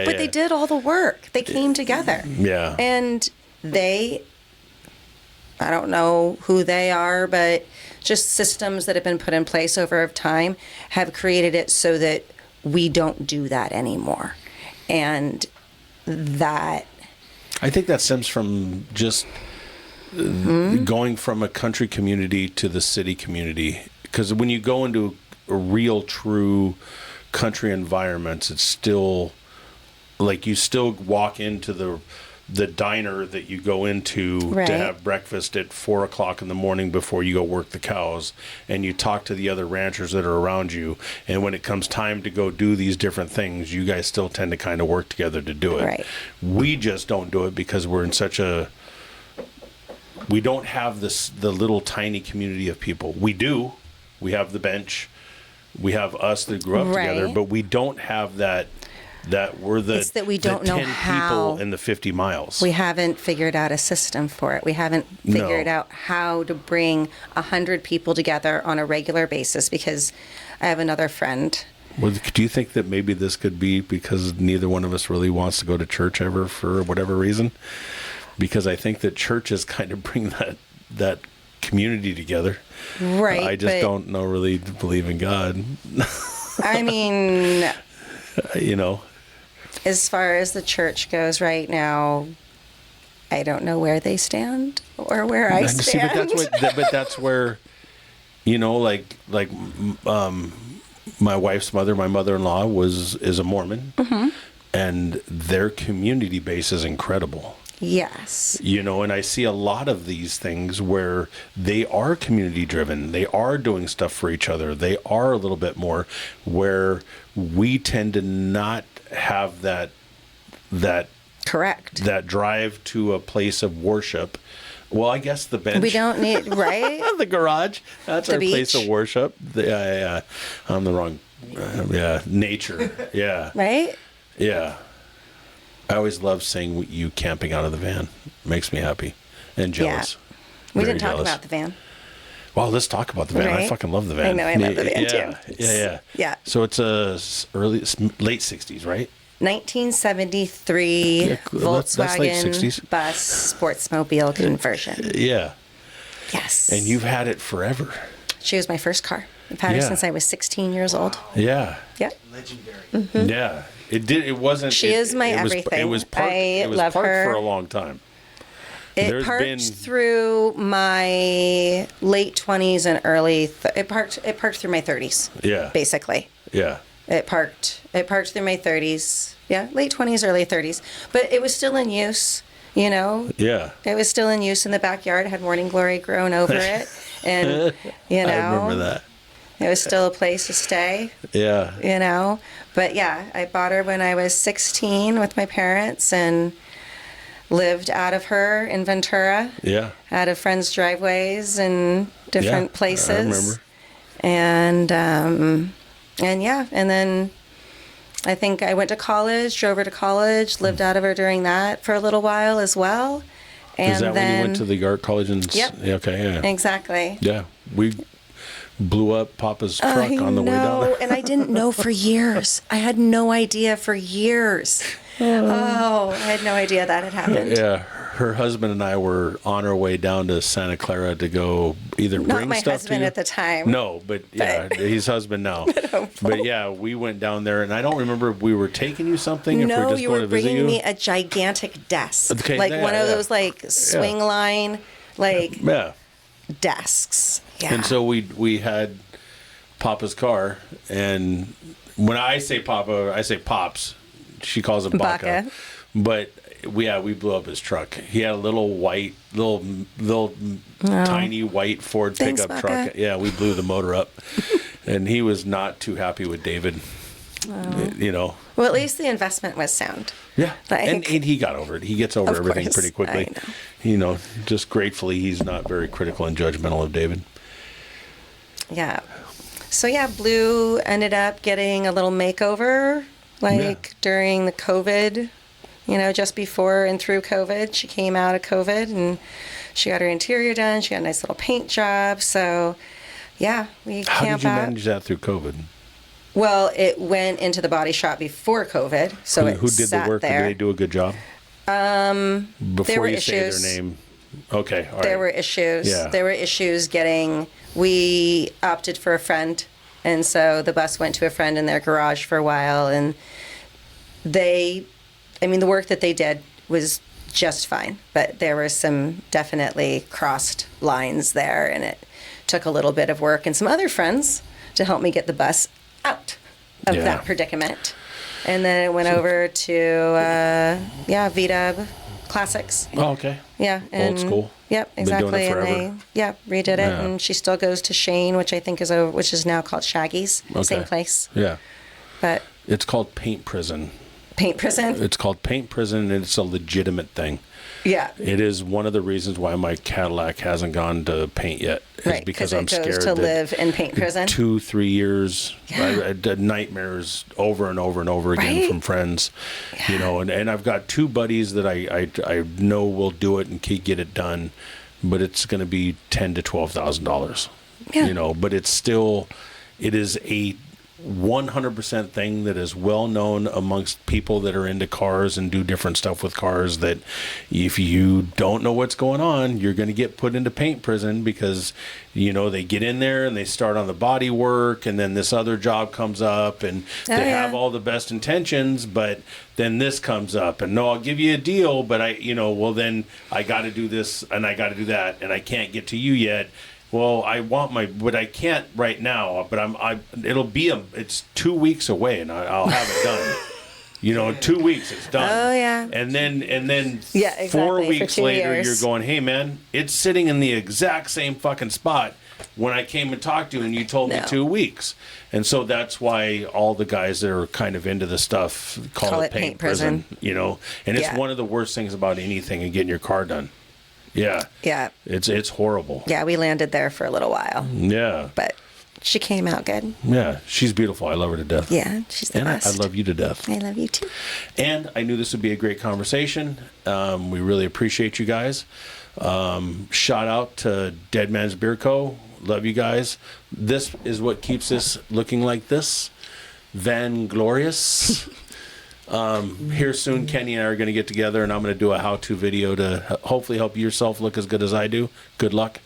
But they did all the work. They came together. Yeah, and I don't know who they are, but just systems that have been put in place over time have created it so that we don't do that anymore. And that... I think that stems from just going from a country community to the city community. Because when you go into a real, true country environments, it's still... like you still walk into the diner that you go into to have breakfast at 4:00 in the morning before you go work the cows, and you talk to the other ranchers that are around you, and when it comes time to go do these different things, you guys still tend to kind of work together to do it. Right. We just don't do it because we're in we don't have the little tiny community of people. We do. We have the bench. We have us that grew up together, but we don't have that we're it's that we don't know 10 how people in the 50 miles. We haven't figured out a system for it. We haven't figured out how to bring 100 people together on a regular basis, because I have another friend. Well, do you think that maybe this could be because neither one of us really wants to go to church ever for whatever reason? Because I think that churches kind of bring that community together. Right. I just don't really believe in God. I mean... As far as the church goes right now, I don't know where they stand or where I stand. See, but that's where, my wife's mother, my mother-in-law is a Mormon, and their community base is incredible. Yes. And I see a lot of these things where they are community driven. They are doing stuff for each other. They are a little bit more where we tend to not have that correct. That drive to a place of worship. Well, I guess the bench. We don't need, right? The garage. That's the our beach. place of worship. I'm the wrong. Nature. Yeah. Right? Yeah. I always love seeing you camping out of the van. Makes me happy and jealous. Yeah. We Very didn't talk jealous. about the van. Well, let's talk about the van. Right? I fucking love the van. I know, I love the van too. Yeah. So it's late 60s, right? 1973 that's late Volkswagen 60s. bus sportsmobile conversion. Yeah. Yes. And you've had it forever. She was my first car. I've had her Yeah. since I was 16 years old. Yeah. Yeah. Legendary. Yeah. It wasn't. She is my everything. It was parked, I parked love her. for a long time. It There's parked been- through my late 20s and early. It parked through my 30s. Yeah. Basically, Yeah. it parked through my 30s. Yeah, late 20s, early 30s. But it was still in use. You know. Yeah. It was still in use in the backyard. It had morning glory grown over it, and you know. I remember that. It was still a place to stay. Yeah. You know. But yeah, I bought her when I was 16 with my parents and lived out of her in Ventura, Yeah. out of friends' driveways and different Yeah, places. I remember. And yeah, and then I think I went to college, drove her to college, lived out of her during that for a little while as well. And Is that then, when you went to the art college? And Yep. Yeah, okay. Yeah. Exactly. Yeah. We blew up Papa's truck on the way down there. And I didn't know for years. I had no idea for years. Oh, I had no idea that had happened. Yeah, her husband and I were on our way down to Santa Clara to go either Not bring my stuff husband to you. at the time. No, but yeah, he's husband now. But yeah, we went down there, and I don't remember if we were taking you something. If we No, were just you going were to visit bringing you. me a gigantic desk, Okay, like yeah, one of yeah. those like swing line like Yeah, desks. Yeah. and so we had Papa's car, and when I say Papa, I say Pops. She calls him Baca. Baca. But we blew up his truck. He had a little white, tiny white Ford Thanks, pickup Baca. truck. Yeah, we blew the motor up, and he was not too happy with David. You know. Well, at least the investment was sound. Yeah, Like- and he got over it. He gets over Of everything course, pretty quickly. I know. You know, just gratefully he's not very critical and judgmental of David. Yeah. So yeah, Blue ended up getting a little makeover, like during the COVID, you know, just before and through COVID. She came out of COVID and she got her interior done. She got a nice little paint job. So yeah, we How camp did you out. manage that through COVID? Well, it went into the body shop before COVID, so it Who did the sat work? there. Did they do a good job? Before were you say issues. their name. Okay, all right. There were issues. Yeah. There were issues getting. We opted for a friend, and so the bus went to a friend in their garage for a while, and the work that they did was just fine, but there were some definitely crossed lines there, and it took a little bit of work and some other friends to help me get the bus out of Yeah. that predicament. And then it went over to VW Classics. Oh, okay. Yeah, and school. Yep, Been doing it exactly. And forever. they redid it, Yeah. and she still goes to Shane, which I think is over, which is now called Shaggy's, same Okay. place. Yeah. But It's called Paint Prison. Paint Prison. It's called Paint Prison, and it's a legitimate thing. Yeah, It is one of the reasons why my Cadillac hasn't gone to paint yet. Is right. because Because I'm it scared goes to that live in Paint Prison. 2-3 years, Yeah. I did nightmares over and over and over again Right? from friends, you know, and I've got two buddies that I know will do it and get it done, but it's going to be $10,000 to $12,000, Yeah. you know, but it's still, it is a 100% thing that is well known amongst people that are into cars and do different stuff with cars, that if you don't know what's going on, you're going to get put into paint prison, because, you know, they get in there and they start on the body work, and then this other job comes up, and they yeah. have all the best intentions, but then this comes up, and no, I'll give you a deal, but then I got to do this and I got to do that, and I can't get to you yet. Well, but I can't right now. But it's 2 weeks away, and I'll have it done. You know, 2 weeks, it's done. Oh, yeah. And then Yeah, exactly, 4 for weeks 2 later, years. you're going, hey man, it's sitting in the exact same fucking spot when I came and talked to you, and you told me No. 2 weeks. And so that's why all the guys that are kind of into the stuff call it paint prison. You know, and it's Yeah. one of the worst things about anything and getting your car done. Yeah. Yeah, It's horrible. yeah. We landed there for a little while, Yeah. but she came out good. Yeah. She's beautiful. I love her to death. Yeah, she's the And I best. love you to death. I love you too. And I knew this would be a great conversation. We really appreciate you guys. Shout out to Dead Man's Beer Co. Love you guys. This is what keeps us looking like this. Van Glorious. Here soon, Kenny and I are going to get together, and I'm going to do a how-to video to hopefully help yourself look as good as I do. Good luck.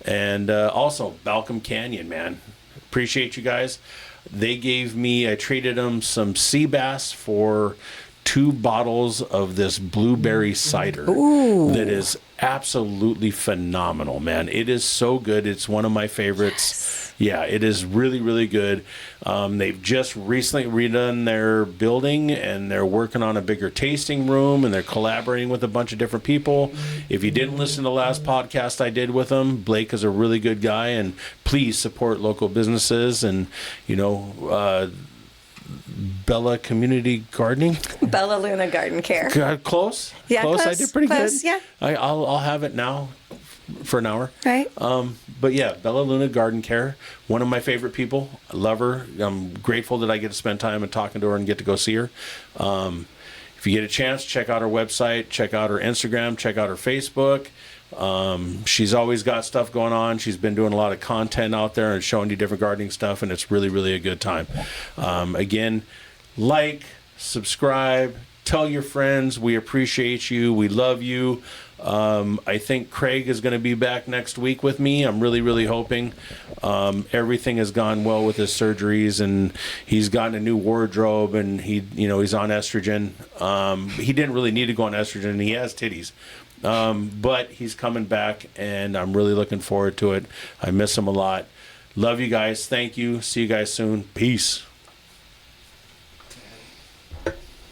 And also, Balcom Canyon, man. appreciate you guys. They gave me, I traded them some sea bass for 2 bottles of this blueberry cider that is absolutely phenomenal, man. It is so good. It's one of my favorites. Yeah, it is really, really good. They've just recently redone their building, and they're working on a bigger tasting room, and they're collaborating with a bunch of different people. If you didn't listen to the last podcast I did with them, Blake is a really good guy, and please support local businesses and, Bella Community Gardening. Bella Luna Garden Care. Close. Yeah, close. I close, did pretty close, good. yeah. I'll have it now for an hour. Right. But yeah, Bella Luna Garden Care, one of my favorite people. I love her. I'm grateful that I get to spend time and talking to her and get to go see her. If you get a chance, check out her website, check out her Instagram, check out her Facebook. She's always got stuff going on. She's been doing a lot of content out there and showing you different gardening stuff, and it's really, really a good time. Again, like, subscribe, tell your friends. We appreciate you. We love you. I think Craig is going to be back next week with me. I'm really, really hoping. Everything has gone well with his surgeries, and he's gotten a new wardrobe, and he's on estrogen. He didn't really need to go on estrogen, and he has titties. But he's coming back, and I'm really looking forward to it. I miss him a lot. Love you guys. Thank you. See you guys soon. Peace.